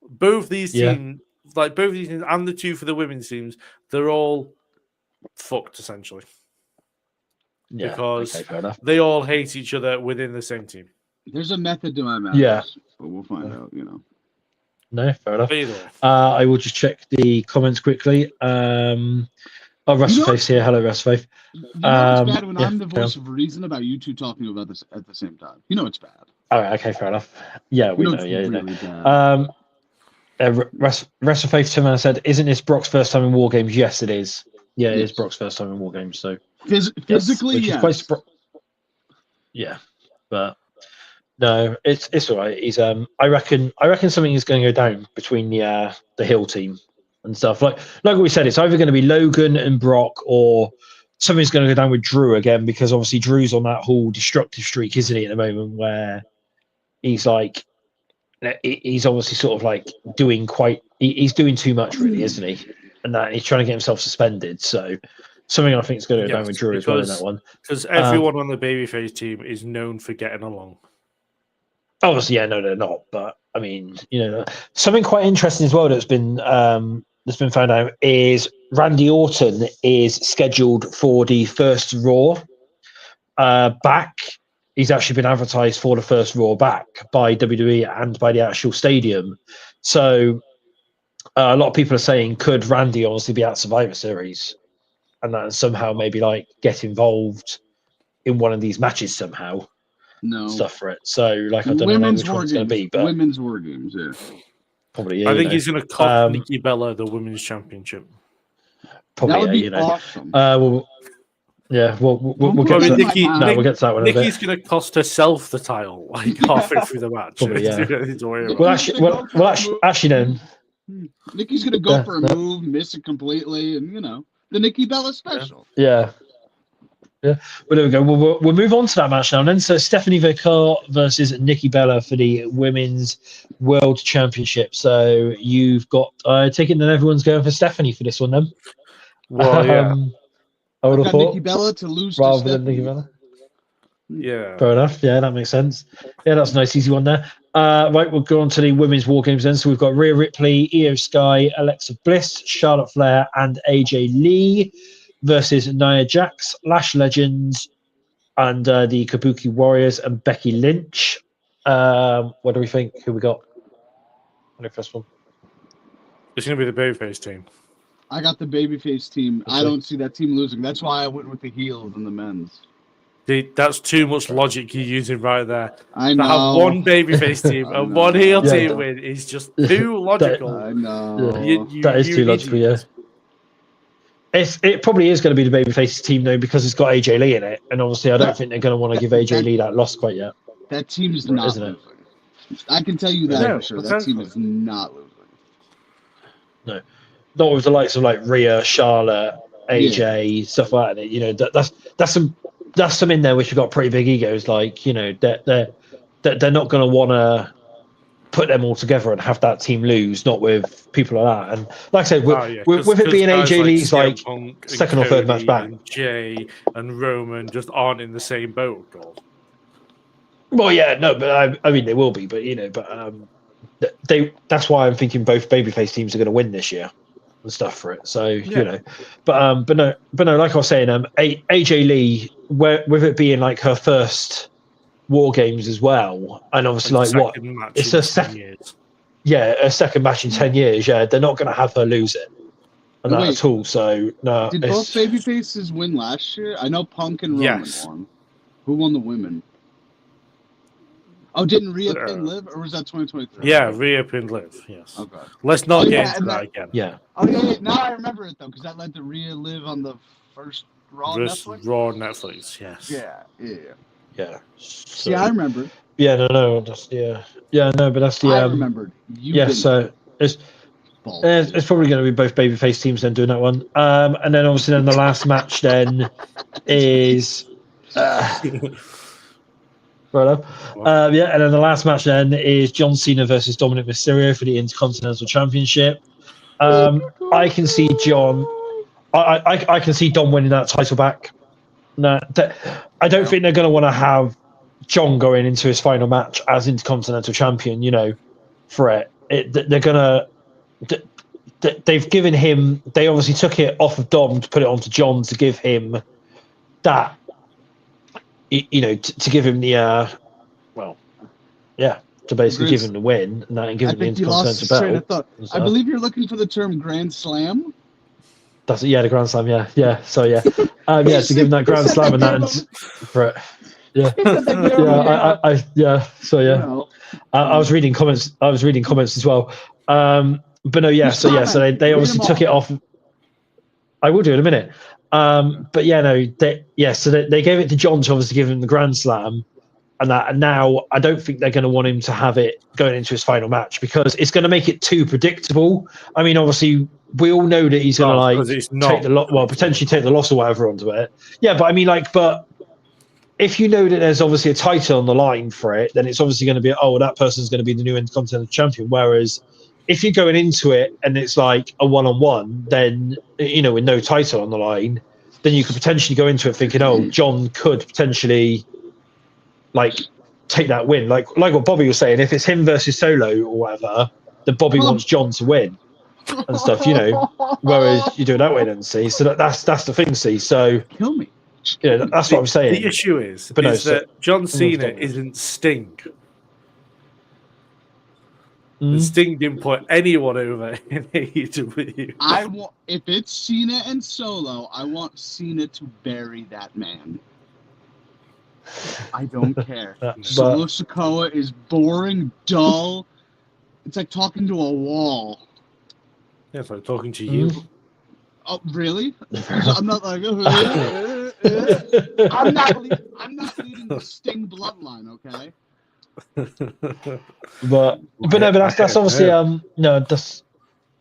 Both these teams, both these teams and the two for the women's teams, they're all fucked essentially. Yeah, because they all hate each other within the same team. There's a method to my madness, but we'll find out, No, fair enough. I will just check the comments quickly. Russell here. Hello, Russell Faith. It's bad when I'm the voice of reason about you two talking about this at the same time. It's bad. All right, okay, fair enough. Yeah, we know. Yeah, really Russell Faith Timman said, "Isn't this Brock's first time in War Games?" Yes, it is. Yeah, it is Brock's first time in War Games. So physically, yes. Yeah, but no, it's all right. He's I reckon something is going to go down between the heel team and stuff. Like we said, it's either going to be Logan and Brock, or something's going to go down with Drew again, because obviously Drew's on that whole destructive streak, isn't he, at the moment, where he's like, he's obviously sort of like he's doing too much, really, isn't he? And that he's trying to get himself suspended. So something I think is going to go down with Drew as well in that one. Because everyone on the babyface team is known for getting along. Obviously, no, they're not. But I mean, something quite interesting as well that's been found out is Randy Orton is scheduled for the first Raw back. He's actually been advertised for the first Raw back by WWE and by the actual stadium. So a lot of people are saying, could Randy obviously be at Survivor Series and then somehow maybe like get involved in one of these matches somehow? No stuff for it. So like I don't know which one it's going to be, but women's War Games, probably. I think he's going to cost Nikki Bella the women's championship. Probably, that would be awesome. We'll get to Nikki, we'll get to that one. Nikki's going to cost herself the title like halfway through the match. Probably, actually, then Nikki's going to go for a move, miss it completely, and the Nikki Bella special. Yeah. Well, there we go. We'll move on to that match now. And then, so Stephanie Vicar versus Nikki Bella for the Women's World Championship. So you've got, I take it that everyone's going for Stephanie for this one then? Well, yeah. I would have thought Nikki Bella to lose rather than Nikki Bella. Yeah. Fair enough. Yeah, that makes sense. Yeah, that's a nice, easy one there. Right, we'll go on to the Women's War Games then. So we've got Rhea Ripley, Io Sky, Alexa Bliss, Charlotte Flair, and AJ Lee versus Nia Jax, Lash Legends, and the Kabuki Warriors and Becky Lynch. What do we think? Who we got? The first one. It's going to be the babyface team. I got the babyface team. Okay. I don't see that team losing. That's why I went with the heels and the men's. That's too much logic you're using right there. I know. To have one babyface team and one heel team win is just too logical. I know. That is too logical, yeah. It probably is going to be the babyface team though, because it's got AJ Lee in it, and obviously I don't think they're going to want to give AJ Lee that loss quite yet. That team is not losing. I can tell you that for sure. That team is not losing. No, not with the likes of like Rhea, Charlotte, AJ, stuff like that. That's some in there which have got pretty big egos. Like they're not going to want to put them all together and have that team lose, not with people like that. And like I said, with it being AJ Lee's like second or third match back, and Jay and Roman just aren't in the same boat. Well, yeah, no, but I mean they will be, but that's why I'm thinking both babyface teams are going to win this year and stuff for it. So but no, like I was saying, AJ Lee, with it being like her first War Games as well, and obviously, like, what? It's a a second match in 10 years. Yeah, they're not going to have her lose it, and that at all. So no. Did both babyfaces win last year? I know Punk and Roman won. Who won the women? Oh, didn't Rhea Pin live, or was that 2023? Yeah, Rhea Pin live. Yes. Okay. Let's not get into that again. Yeah. Oh yeah. Now I remember it though, because that led to Rhea live on the first Raw Netflix. Raw Netflix. Yes. Yeah. See, I remember. Yeah. No. That's no, but that's the. I remembered. So it's probably going to be both babyface teams then doing that one. And then obviously the last match then is. Right up. And then the last match then is John Cena versus Dominic Mysterio for the Intercontinental Championship. I can see John. I can see Dom winning that title back. No, I don't think they're going to want to have John going into his final match as Intercontinental Champion. You know, for it. They're going to. They've given him. They obviously took it off of Dom to put it onto John to give him that. You know, to give him the to basically give him the win and give him the Intercontinental belt. I believe you're looking for the term Grand Slam. That's the Grand Slam. Yeah. So to give him that Grand Slam and that for it. I was reading comments. As well. But no, So they obviously took it off. I will do in a minute. But so they gave it to John to obviously give him the Grand Slam, and now I don't think they're going to want him to have it going into his final match because it's going to make it too predictable. I mean, obviously we all know that he's going to potentially take the loss or whatever onto it. Yeah, but I mean, but if you know that there's obviously a title on the line for it, then it's obviously going to be that person's going to be the new Intercontinental Champion. Whereas if you're going into it and it's like a one-on-one, then, with no title on the line, then you could potentially go into it thinking, John could potentially, take that win. Like what Bobby was saying, if it's him versus Solo or whatever, then Bobby wants John to win and stuff, whereas you do it that way then, see? So that's the thing, see? So, kill me. That's what I'm saying. The issue is that John Cena isn't Sting. Sting didn't put anyone over in AEW. If it's Cena and Solo, I want Cena to bury that man. I don't care. Solo Sikoa is boring, dull. It's like talking to a wall. Yeah, it's like talking to you. Oh, really? I'm not like. I'm not leading the Sting bloodline, okay? but that's obviously like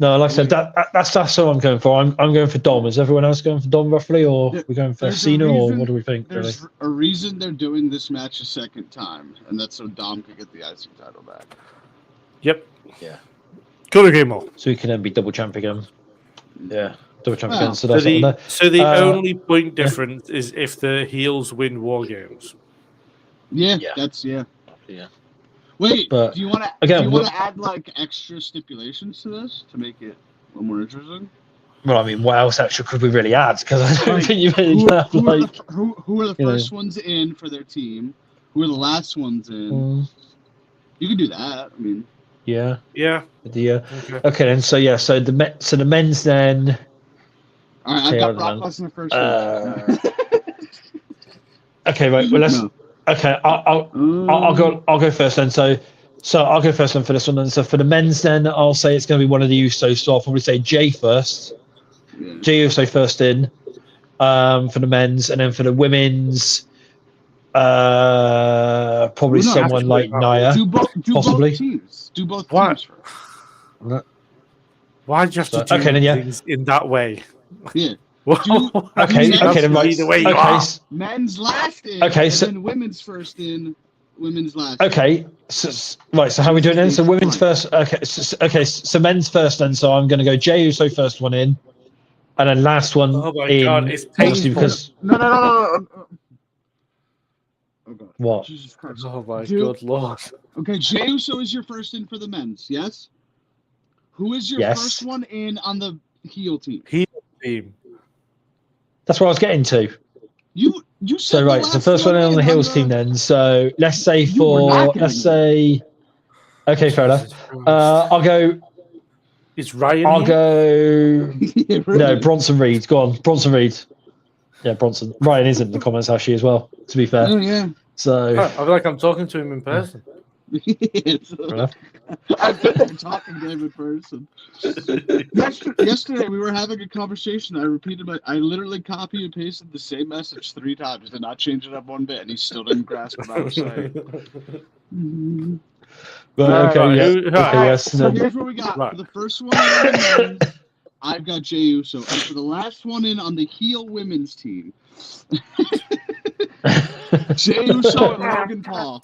I said, that's what I'm going for. I'm going for Dom. Is everyone else going for Dom roughly, or we're going for Cena, or what do we think? There's a reason they're doing this match a second time, and that's so Dom can get the IC title back. Yep. Yeah. Couldn't agree more. So he can then be double champ again. Yeah. Double champ again. So the only point difference is if the heels win War Games. Yeah. Yeah. Wait, do you want to add extra stipulations to this to make it a little more interesting? Well, I mean, what else extra could we really add? Because I don't think you really have who are the first ones in for their team? Who are the last ones in? You can do that. I mean, yeah. Okay then. So the men's then. All right, I've got Brock Lesnar first. Okay, right. Well, let's. No. Okay, I'll go first then. So I'll go first then for this one. And so for the men's, then I'll say it's going to be one of the Usos. So I'll probably say Jay first. Yeah. Jay Uso first in for the men's, and then for the women's, probably someone like Nia. Possibly. Both teams. Do both teams first. Why do you have to do things in that way? Yeah. Okay, then right. The way you are. Men's last in, and women's first in, women's last. Okay, so how are we doing then? So women's first. So men's first then. So I'm going to go Jey Uso first one in, and then last one. Oh my god, it's painful. Because no. Oh god. What? Jesus Christ. Oh my god, Lord. Okay, Jey Uso is your first in for the men's. Yes. Who is your first one in on the heel team? Heel team. That's what I was getting to. You said So the right, so last first one in on the in Hills team then. So let's say You were not let's getting say okay, fair enough. Jesus Christ. I'll go. Is Ryan I'll here? go. Yeah, No, really. Bronson Reed. Go on, Bronson Reed. Yeah, Bronson. Ryan isn't in the comments actually as well. To be fair. Oh, yeah. So I feel like I'm talking to him in person. fair enough. I've been there talking to him in person. Yesterday, we were having a conversation. I literally copy and pasted the same message 3 times, did not change it up one bit, and he still didn't grasp what I was saying. But okay, right, yeah. who- Okay, right. yes. So here's what we got. Right. For the first one in on the men's, I've got Jey Uso. And for the last one in on the heel women's team, Jey Uso and Logan Paul.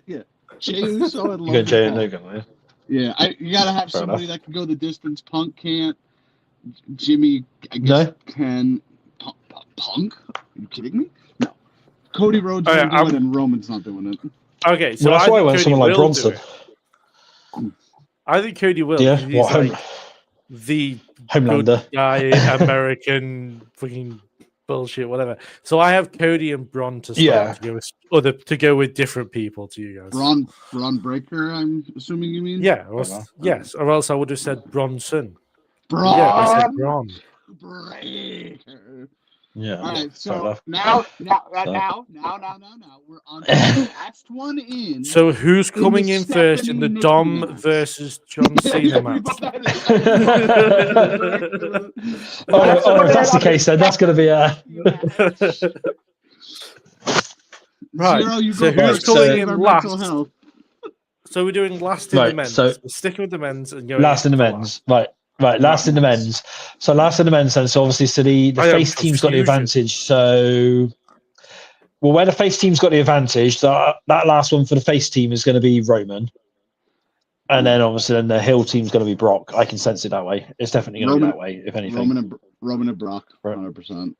Yeah. Jey Uso and You got Logan Jay and Paul. Logan, yeah. Yeah, you gotta have Fair somebody enough. that can go the distance. Punk can't. Jimmy, I guess, can. Punk? Are you kidding me? No. Cody Rhodes Oh, yeah, won't do it, and Roman's not doing it. Okay, so Well, that's I why I think went Cody someone like will do Bronson. it. I think Cody will. Yeah, Because he's what like the Homelander. good guy, American fucking bullshit, whatever. So I have Cody and Braun to start Yeah. to go with different people to you guys. Braun Breaker, I'm assuming you mean? Yeah, yes, or else I would have said Bronson. Yeah, I said Braun. Breaker. Yeah. All right, fair so enough. now, we're on to the last one in. So who's In coming the in first in the Stephanie Dom Nikki match. versus John Cena match? If that's the case, then that's going to be a. Right. Zero, you So go who's first. coming Save in our last? mental health. So we're doing last in Right, the men's. so- We're sticking with the men's and going last in the for men's. Right. Last in the men's. So last in the men's then. So obviously, so the I am face team's got the confusion. advantage. So, well, where the face team's got the advantage, that last one for the face team is going to be Roman. And then obviously, then the heel team's going to be Brock. I can sense it that way. It's definitely going to be that way, if anything. Roman and Brock, Right. 100%.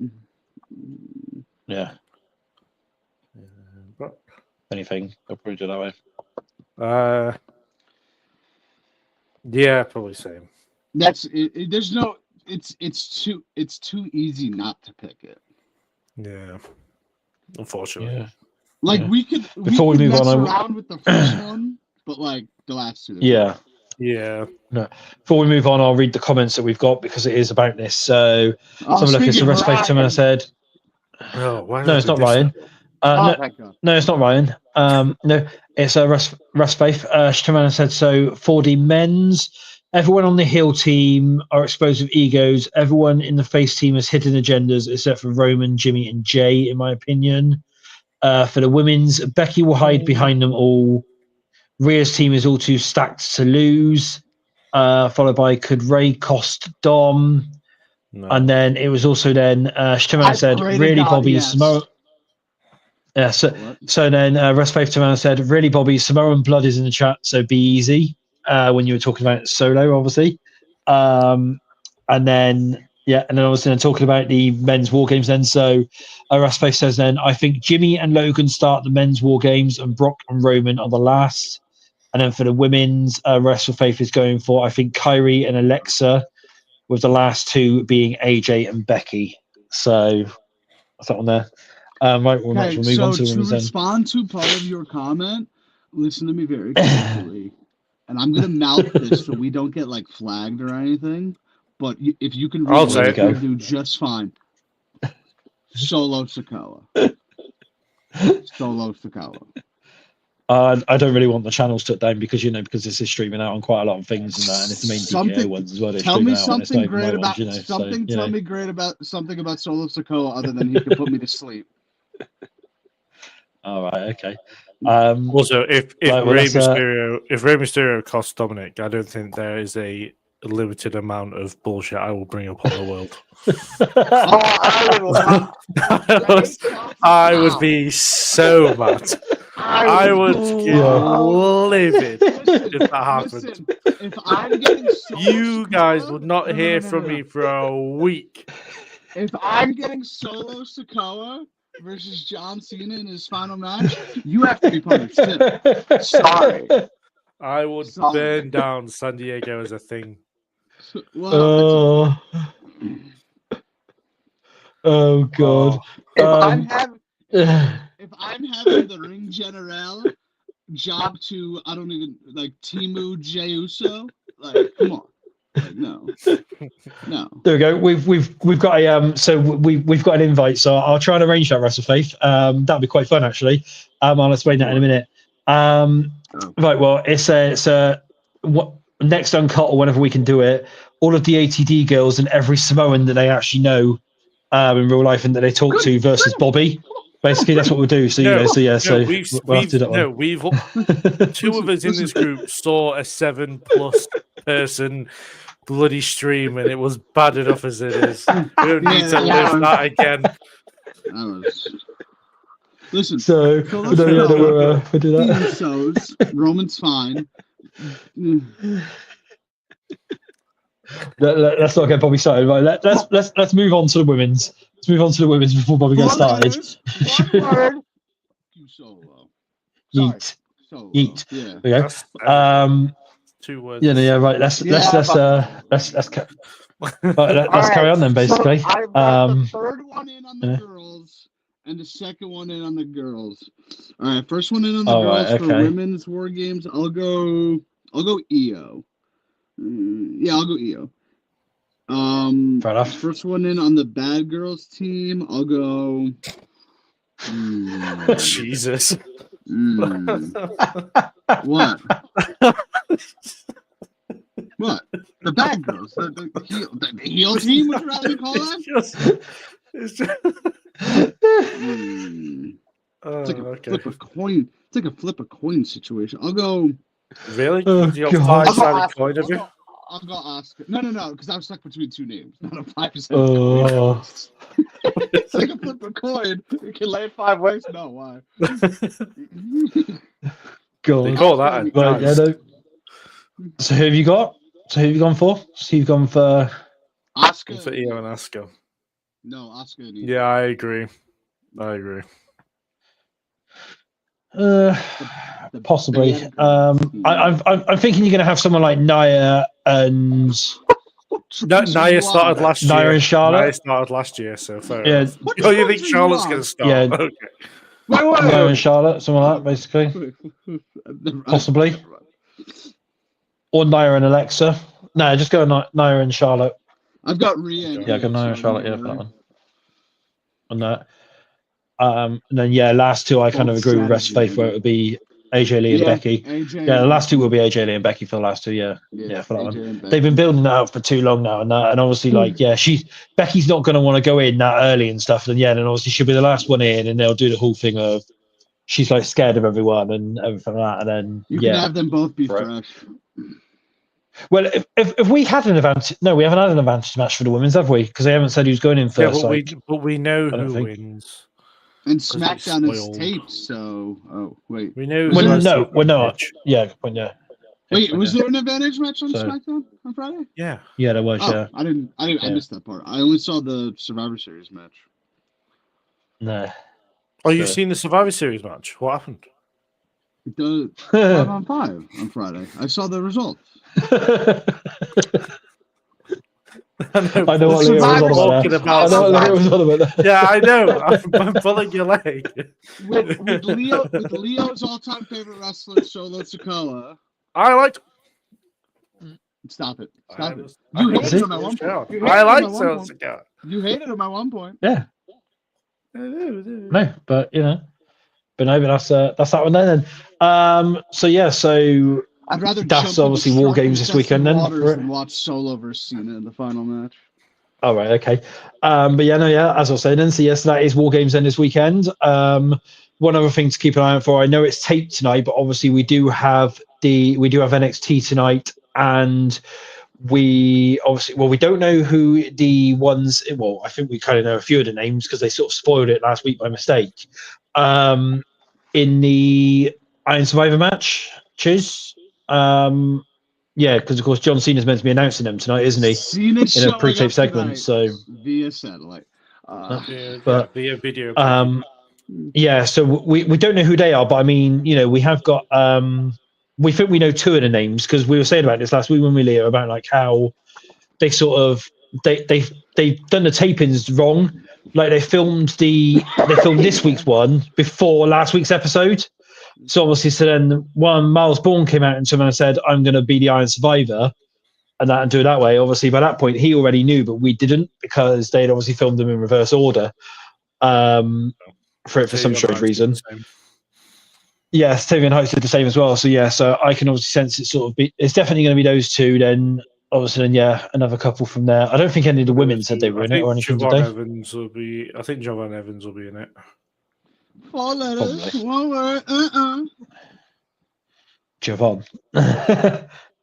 Yeah. But, If anything, they'll probably do it that way. yeah, probably same. That's it, there's no. It's too easy not to pick it. Yeah, unfortunately. Yeah. Like Yeah. we could Before we move mess on, around with the first one, but like the last two. Yeah. Yeah. Before we move on, I'll read the comments that we've got because it is about this. So, Oh, some look at speaking of Respect Tim Ryan. said, Oh, why no, it's not Ryan. Thank God. No, it's not Ryan. No, it's Russ Faith. Shimano said, so for the men's, everyone on the heel team are exposed with egos. Everyone in the face team has hidden agendas except for Roman, Jimmy, and Jay, in my opinion. For the women's, Becky will hide behind them all. Rhea's team is all too stacked to lose. Followed by could Ray cost Dom? No. And then it was also then Shimano said, really, Bobby, yes. Samoa. Yeah, so then Respect Tamana said, really, Bobby, Samoan blood is in the chat, so be easy. When you were talking about Solo, obviously. And then obviously then talking about the men's war games then. So Respect says then, I think Jimmy and Logan start the men's war games and Brock and Roman are the last. And then for the women's, Rest of Faith is going for, I think, Kyrie and Alexa, with the last two being AJ and Becky. So that's that one there. Right, we'll Okay, move on to the women's then. respond to part of your comment, listen to me very carefully, and I'm gonna mouth this so we don't get like flagged or anything. But if you can read I'll say it, it. you'll do just fine. Solo Sikoa. Solo Sikoa. I don't really want the channels took down because this is streaming out on quite a lot of things and that, and it's the main DKO ones as well. Tell me something something great about Tell me great about something about Solo Sikoa other than he can put me to sleep. All right, okay. Also, if right, Rey Mysterio costs Dominic, I don't think there is a limited amount of bullshit I will bring upon the world. I would be so mad. I would get livid if that happened. Listen, if I'm getting You guys would not hear from me for a week. If I'm getting Solo Sikoa versus John Cena in his final match, you have to be punished too. Sorry. I would burn down San Diego as a thing. Well, oh God. If I'm having the ring general job to Timu J Uso, like come on, like no. There we go. We've got a we've got an invite, so I'll try and arrange that, WrestleFaith. That'd be quite fun actually. I'll explain that in a minute. Right, well, it's what next Uncut or whenever we can do it. All of the ATD girls and every Samoan that they actually know in real life and that they talk to versus Bobby. Basically, that's what we'll do. So we'll have to do that one. Two of us in this group saw a 7+ person bloody stream, and it was bad enough as it is. We don't need to live that again. Listen, we'll do that. Roman's fine. Let's not get Bobby started. Right, let's move on to the women's. Let's move on to the women's before Bobby gets started. Solo. Yeet. Yeet. Yeah. There we go. 2 words. Yeah. Right. Let's carry on then. Basically, so I've got the third one in on the girls and the second one in on the girls. All right, first one in on the girls for women's war games. I'll go EO. I'll go EO. Fair enough. First one in on the bad girls team. I'll go. Jesus. What? What? The bad girls. The heel team, would you rather call that? It's like a flip a coin. It's like a flip a coin situation. I'll go. Really? You got 5-sided coin of you? I'll go Oscar. No, because I'm stuck between 2 names. Not a 5-sided coin. It's like a flip a coin. You can lay it 5 ways. No, why? God. They call that. Right, no. So who have you got? So who have you gone for? So you've gone for Oscar. For Io and Oscar. No, Oscar. Yeah, I agree. Possibly. I'm thinking you're going to have someone like Nia and Nia started last year. Nia and Charlotte. Nia started last year, so fair. Yeah. Oh, you think Charlotte's going to start? Yeah. Okay. Nia and Charlotte, something like that, basically. Possibly. Or Nia and Alexa. No, just go Nia and Charlotte. I've got Rhea. Yeah, I got Nia and Charlotte. Yeah, for that one. On that. And then last two I kind of agree with WrestleFaith where it would be AJ Lee and Becky. The last two will be AJ Lee and Becky for the last two. Yeah, for that one. They've been building that up for too long now, and obviously Becky's not going to want to go in that early and stuff. And then obviously she'll be the last one in, and they'll do the whole thing of she's like scared of everyone and everything like that. And then you can have them both be fresh. Well, if we had an advantage, no, we haven't had an advantage match for the women's, have we? Because they haven't said who's going in first. Yeah, but we know who wins. And SmackDown is taped, so wait. We know. No. Yeah, good point. Yeah. Wait, was there an advantage match on SmackDown on Friday? Yeah. Yeah, there was. I didn't. I missed that part. I only saw the Survivor Series match. No. Oh, you've seen the Survivor Series match? What happened? The 5-on-5 on Friday. I saw the results. I know what Leo was on about. Yeah, I know. I'm pulling your leg. With Leo's all-time favorite wrestler, Solo Sikoa. I liked. Stop it! You hated him at one point. I liked Solo Sikoa. You hated him at one point. Yeah. No, but that's that one then. So I'd rather that's obviously War Games this weekend then. And watch Solo versus Cena in the final match. All right, okay. As I was saying, then, so that is War Games then this weekend. One other thing to keep an eye out for. I know it's taped tonight, but obviously we do have NXT tonight, and we don't know who the ones. Well, I think we kind of know a few of the names because they sort of spoiled it last week by mistake. In the Iron Survivor match, because of course John Cena's meant to be announcing them tonight, isn't he? Cena's in a pre-tape segment, so via satellite, but via video. So we don't know who they are, but I mean, we have got we think we know two of the names because we were saying about this last week when we were about like how they sort of they've done the tapings wrong. Like they filmed this week's one before last week's episode. So obviously, then when Miles Bourne came out and someone said, "I'm going to be the Iron Survivor," and do it that way. Obviously, by that point, he already knew, but we didn't because they'd obviously filmed them in reverse order. For some strange reason. Yeah, Tavian Heights did the same as well. So yeah, so I can obviously sense it's definitely going to be those two. Then obviously, another couple from there. I don't think any of the women said they were in it or anything today. I think Javon Evans will be in it. 4 letters, 1 word. Javon.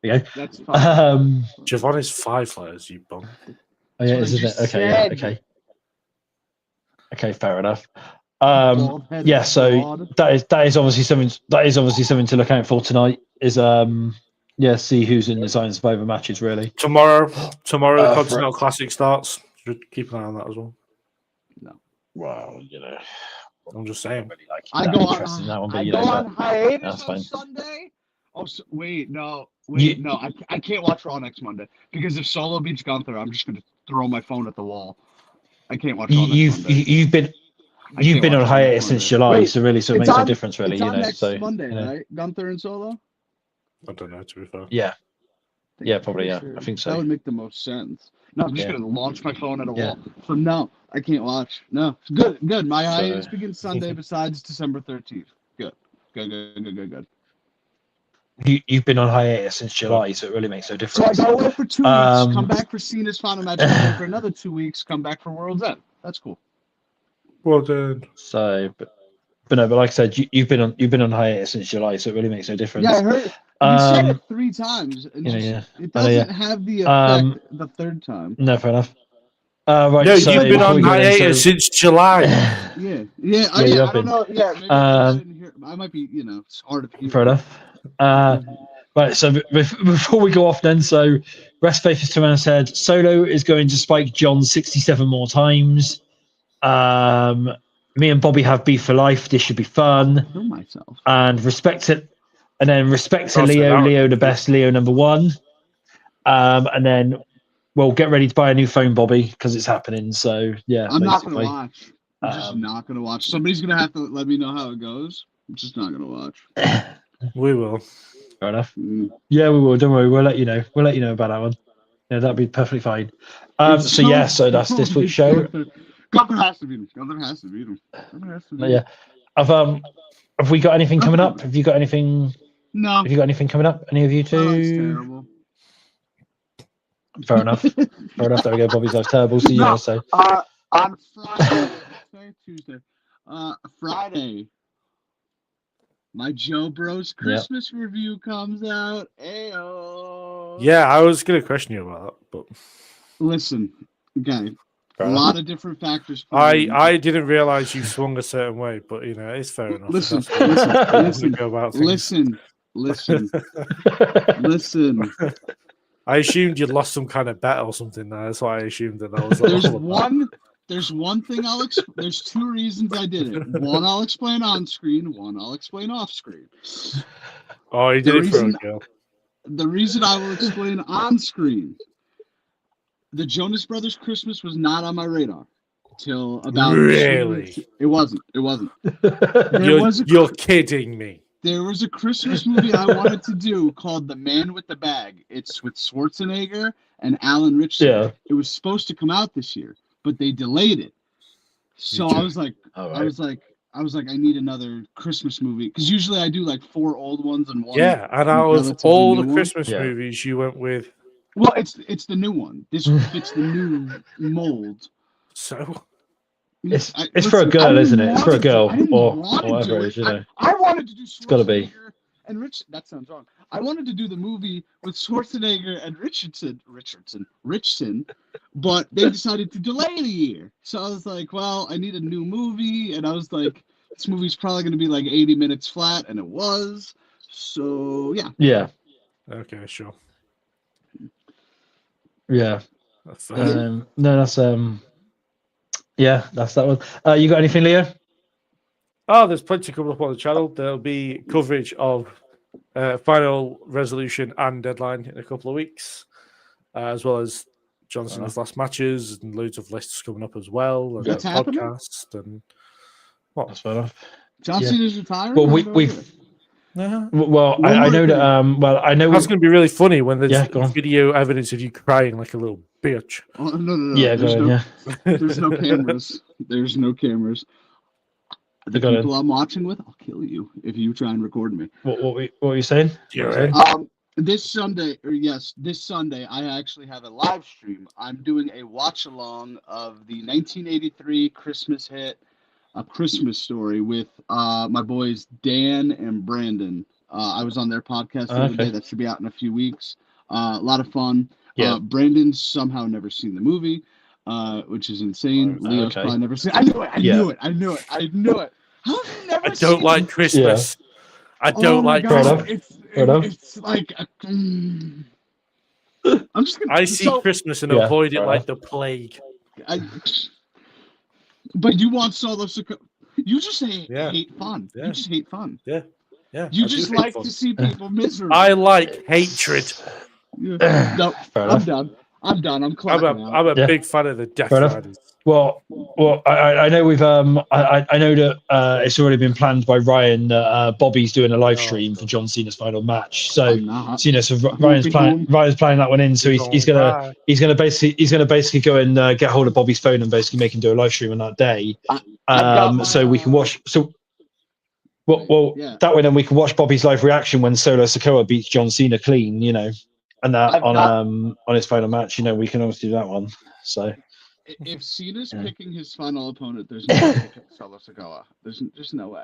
Yeah. That's fine. Javon is 5 letters. You bum. Oh yeah, isn't it? Okay, yeah, okay. Okay, fair enough. So that is obviously something to look out for tonight. Is see who's in the Iron Survivor matches really. Tomorrow the Continental Classic starts. Should keep an eye on that as well. No. Well, I'm just saying. Really like I go on hiatus on Sunday. Oh, no, I can't watch Raw next Monday because if Solo beats Gunther, I'm just going to throw my phone at the wall. I can't watch Raw next Monday. You've been on hiatus since July, so it makes no difference, really. Next Monday, right? Gunther and Solo. I don't know, to be fair. Yeah, probably. Yeah, I think so. That would make the most sense. No, I'm just gonna launch my phone at a wall. So no, I can't watch. No, good. My hiatus begins Sunday. Besides December 13th. Good. You've been on hiatus since July, so it really makes no difference. So I go away for 2 weeks, come back for Cena's final match, and for another 2 weeks, come back for World's End. That's cool. Well done. So, but like I said, you've been on hiatus since July, so it really makes no difference. Yeah, I heard you said it 3 times. And it doesn't have the effect the third time. No, fair enough. Right, no, you've been on hiatus since July. I don't know. Yeah, maybe I didn't hear. I might be, it's hard to hear. Fair enough. Right, so before we go off then, so Rest Faith Turan said Solo is going to spike John 67 more times. Me and Bobby have beef for life. This should be fun. I know myself. And respect to Leo the best, Leo number 1. And then we'll get ready to buy a new phone, Bobby, because it's happening. So yeah, I'm not going to watch. I'm just not going to watch. Somebody's going to have to let me know how it goes. I'm just not going to watch. We will. Fair enough. Yeah, we will. Don't worry. We'll let you know. We'll let you know about that one. Yeah, that'd be perfectly fine. So that's this week's show. Gunther has to beat him. Yeah. Have we got anything coming up? Have you got anything? No. Have you got anything coming up? Any of you two? Oh, it's terrible. Fair enough. There we go. Bobby's life's terrible. So so. On Friday, Tuesday, Friday, my Joe Bros Christmas review comes out. Ayo. Yeah, I was going to question you about that, but listen, okay. A lot of different factors. I didn't realize you swung a certain way, but it's fair enough. Listen. I assumed you'd lost some kind of bet or something. That's why I assumed that was. There's one thing there's 2 reasons I did it. One I'll explain on screen. One I'll explain off screen. Oh, you did it for a girl. The reason I will explain on screen. The Jonas Brothers Christmas was not on my radar till about. Really? It wasn't. You're kidding me. There was a Christmas movie I wanted to do called The Man with the Bag. It's with Schwarzenegger and Alan Ritchson. Yeah. It was supposed to come out this year, but they delayed it. So I was like, I need another Christmas movie because usually I do like 4 old ones and one. Yeah, and out of all the Christmas movies, you went with. Well, it's the new one. This fits the new mold. So it's for a girl, isn't it? It's for a girl or whatever it is, I wanted to do. It's got to be. And that sounds wrong. I wanted to do the movie with Schwarzenegger and Richardson, but they decided to delay the year. So I was like, well, I need a new movie, and I was like, this movie's probably going to be like 80 minutes flat, and it was. So yeah. Yeah. Okay, sure. Yeah. That's that's that one. You got anything, Leo? Oh, there's plenty coming up on the channel. There'll be coverage of Final Resolution and Deadline in a couple of weeks, as well as John Cena's last matches and loads of lists coming up as well, and That's a happening? podcast and what? That's fair enough. John Cena's retiring? Well, I had no idea. we've. Yeah. Well, One I more know that. thing. Well, I know. That's going to be really funny when there's Yeah, go on. video evidence of you crying like a little bitch. Oh, no. Yeah, There's go no, on, yeah. there's no cameras. There's no cameras. The Go on. people I'm watching with, I'll kill you if you try and record me. What were you saying? This Sunday, I actually have a live stream. I'm doing a watch along of the 1983 Christmas hit, A Christmas Story, with my boys Dan and Brandon. I was on their podcast the other day. That should be out in a few weeks. A lot of fun. Yeah. Brandon's somehow never seen the movie, which is insane. Leo's probably never seen. I knew it. I knew it. How have you never? I don't like Christmas. Yeah. I don't like Christmas. It's like I'm just gonna. I see Christmas and avoid it like the plague. But you want Solo Sokoa? You just hate fun. Yeah. You just hate fun. Yeah. You just like to see people miserable. I like hatred. Yeah. No, I'm done. I'm clapping out. I'm a big fan of the Death Riders. Well, I know we've I know that it's already been planned by Ryan that Bobby's doing a live stream for John Cena's final match. So Ryan's planning that one in. So he's gonna basically go and get hold of Bobby's phone and basically make him do a live stream on that day. So we can watch. So that way then we can watch Bobby's live reaction when Solo Sokoa beats John Cena clean. And that on his final match. We can obviously do that one. So. If Cena's picking his final opponent, there's no way to pick Solo Sokoa. There's no way.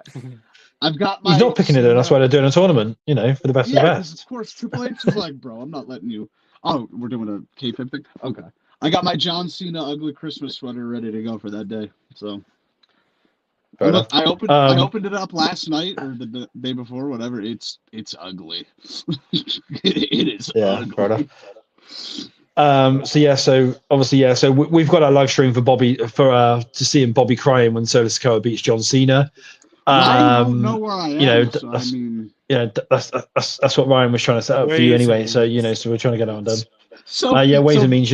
I've got my. He's not picking it though. That's why they're doing a tournament. For the best of the best. Of course, Triple H is like, bro, I'm not letting you. Oh, we're doing a K-pop thing. Okay, I got my John Cena ugly Christmas sweater ready to go for that day. So. I opened it up last night or the day before, whatever. It's ugly. It is ugly. So obviously, so we've got our live stream for Bobby to see him Bobby crying when Solo Sokoa beats John Cena. I don't know where I am. That's what Ryan was trying to set up for you anyway. So so we're trying to get that one done. So ways and means,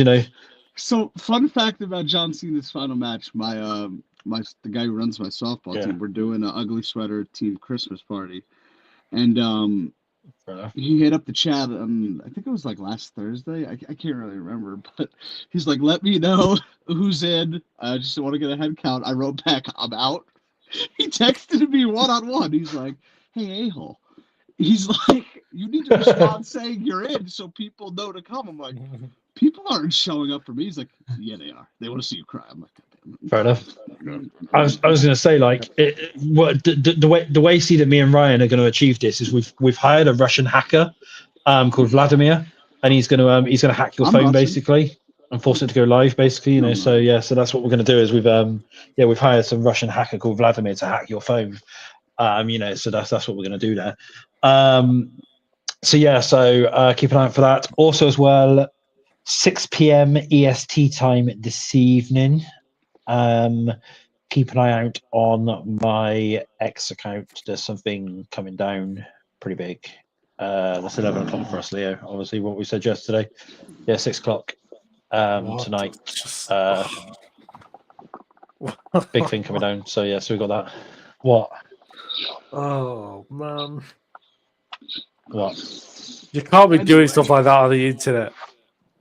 So fun fact about John Cena's final match, the guy who runs my softball team, we're doing an ugly sweater team Christmas party, and he hit up the chat. I think it was like last Thursday. I can't really remember, but he's like, "Let me know who's in. I just want to get a head count." I wrote back, "I'm out." He texted me one-on-one. He's like, "Hey, a-hole." He's like, "You need to respond saying you're in so people know to come." I'm like, "People aren't showing up for me." He's like, "Yeah, they are. They want to see you cry." I'm like, fair enough. I was going to say, like, the way see that me and Ryan are going to achieve this is we've hired a Russian hacker called Vladimir, and he's going to hack your phone basically and force it to go live basically. So that's what we're going to do is we've hired some Russian hacker called Vladimir to hack your phone. So that's what we're going to do there. So keep an eye out for that. Also as well, 6 p.m. EST time this evening. Keep an eye out on my X account. There's something coming down pretty big. That's 11 o'clock for us, Leo. Obviously, what we said yesterday. 6 o'clock tonight. Big thing coming down. So we got that. What? Oh man! What? You can't be doing stuff like that on the internet.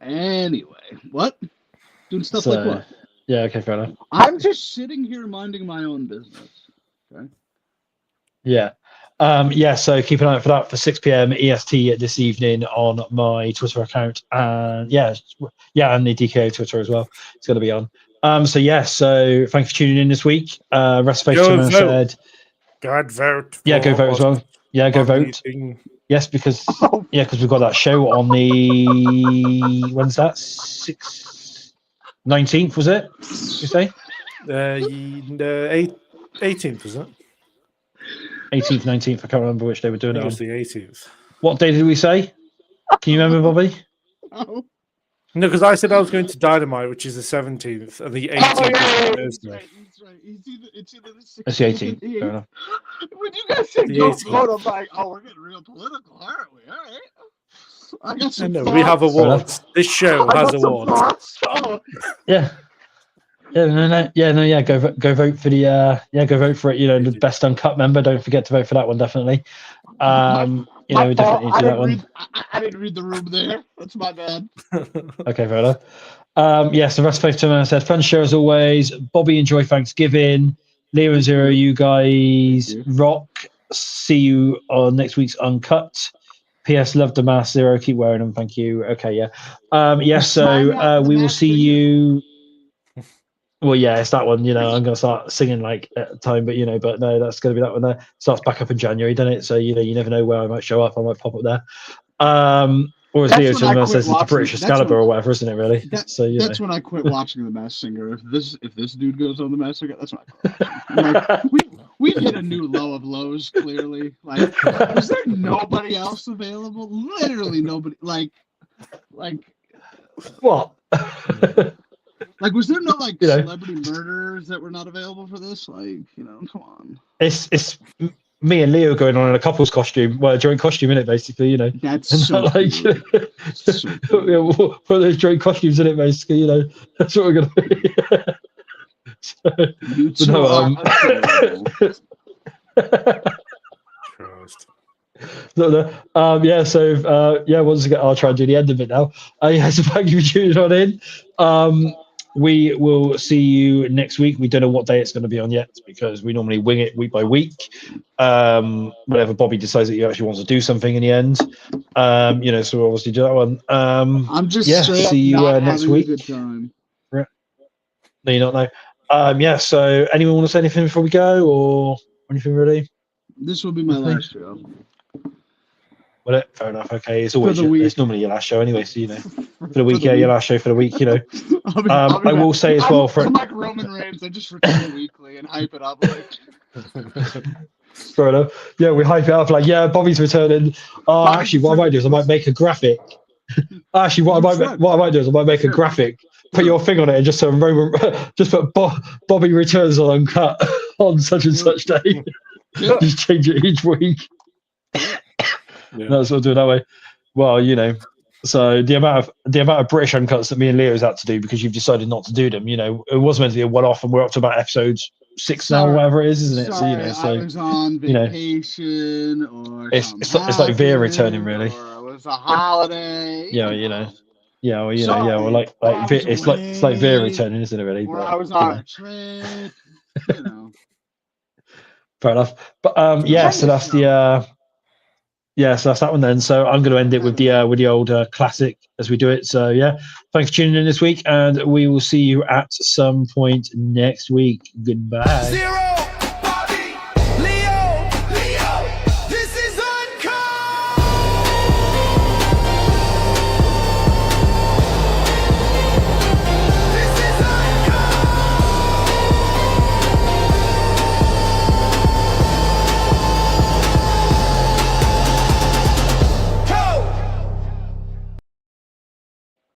Anyway, what? Doing stuff like what? Yeah, okay, fair enough. I'm just sitting here minding my own business. Okay. Yeah. So keep an eye out for that for 6 p.m. EST this evening on my Twitter account. And and the DKO Twitter as well. It's going to be on. So thank you for tuning in this week. Reservation said. Go and vote. Yeah, go vote as well. Yeah, go vote. Yes, because we've got that show on the when's that? 19th, was it? You say? 18th, was it? 18th, 19th. I can't remember which day we're doing it. It was the 18th. What day did we say? Can you remember, Bobby? No, because I said I was going to Dynamite, which is the 17th, and the 18th is Thursday. It's either the 16th. It's the 18th. Fair enough. When you guys said go vote, I'm like, we're getting real political, aren't we? All right. I got some. We have thoughts. awards. This show I has got some awards. thoughts. Oh. Yeah. Go vote for the go vote for it. You know, the best Uncut member. Don't forget to vote for that one, definitely. We definitely need to do that one. I didn't read the room there. That's my bad. Okay, fair enough. So Russ Faith Turner said, fun show as always. Bobby, enjoy Thanksgiving. Leo and Zero, you guys rock. See you on next week's Uncut. P.S. Love the mask. Zero, keep wearing them. Thank you. Okay, yeah. So we will see you. Well, yeah, it's that one. You know, I'm going to start singing like at the time, but no, that's going to be that one there. Starts back up in January, doesn't it? So, you never know where I might show up. I might pop up there. Or as Leo Silverman says, it's the British Excalibur or whatever, isn't it, really? That's when I quit watching The Masked Singer. If this dude goes on The Masked Singer, that's when I quit watching. Like, we've hit a new low of lows, clearly. Like, was there nobody else available? Literally nobody. Like what? Like, was there no celebrity murderers that were not available for this? Like, come on. It's me and Leo going on in a couple's costume, well, a joint costume in it, basically. That's so like, one of those joint costumes in it, basically. That's what we're gonna be. You two are unbelievable. Once again, I'll try and do the end of it now. So thank you for tuning on in. We will see you next week. We don't know what day it's going to be on yet because we normally wing it week by week. Whenever Bobby decides that he actually wants to do something in the end, so we'll obviously do that one. I'm just see you next week. A good time. No, you're not now. So anyone want to say anything before we go or anything really? This will be my last show. Well, fair enough. Okay, it's always it's normally your last show anyway. So for the week, your last show for the week. I will say as well I'm like Roman Reigns. I just return weekly and hype it up. Fair enough. Yeah, we hype it up like Bobby's returning. Actually, what I might do is I might make a graphic. Actually, what I might do is I might make a graphic. Put your thing on it and just put Bobby returns on Uncut on such and such day. Just change it each week. Yeah. That's what I'll do it that way. Well, so the amount of British Uncuts that me and Leo's had to do because you've decided not to do them, it was meant to be a one-off, and we're up to about episode 6 now, or whatever it is, isn't it? Sorry, I was on vacation, or it's like Veer returning, really. Or it was a holiday. It's like Veer returning, isn't it? Really? Or I was on a trip. Fair enough. But so that's the. So that's that one then. So I'm going to end it with the old classic as we do it. So thanks for tuning in this week, and we will see you at some point next week. Goodbye. 0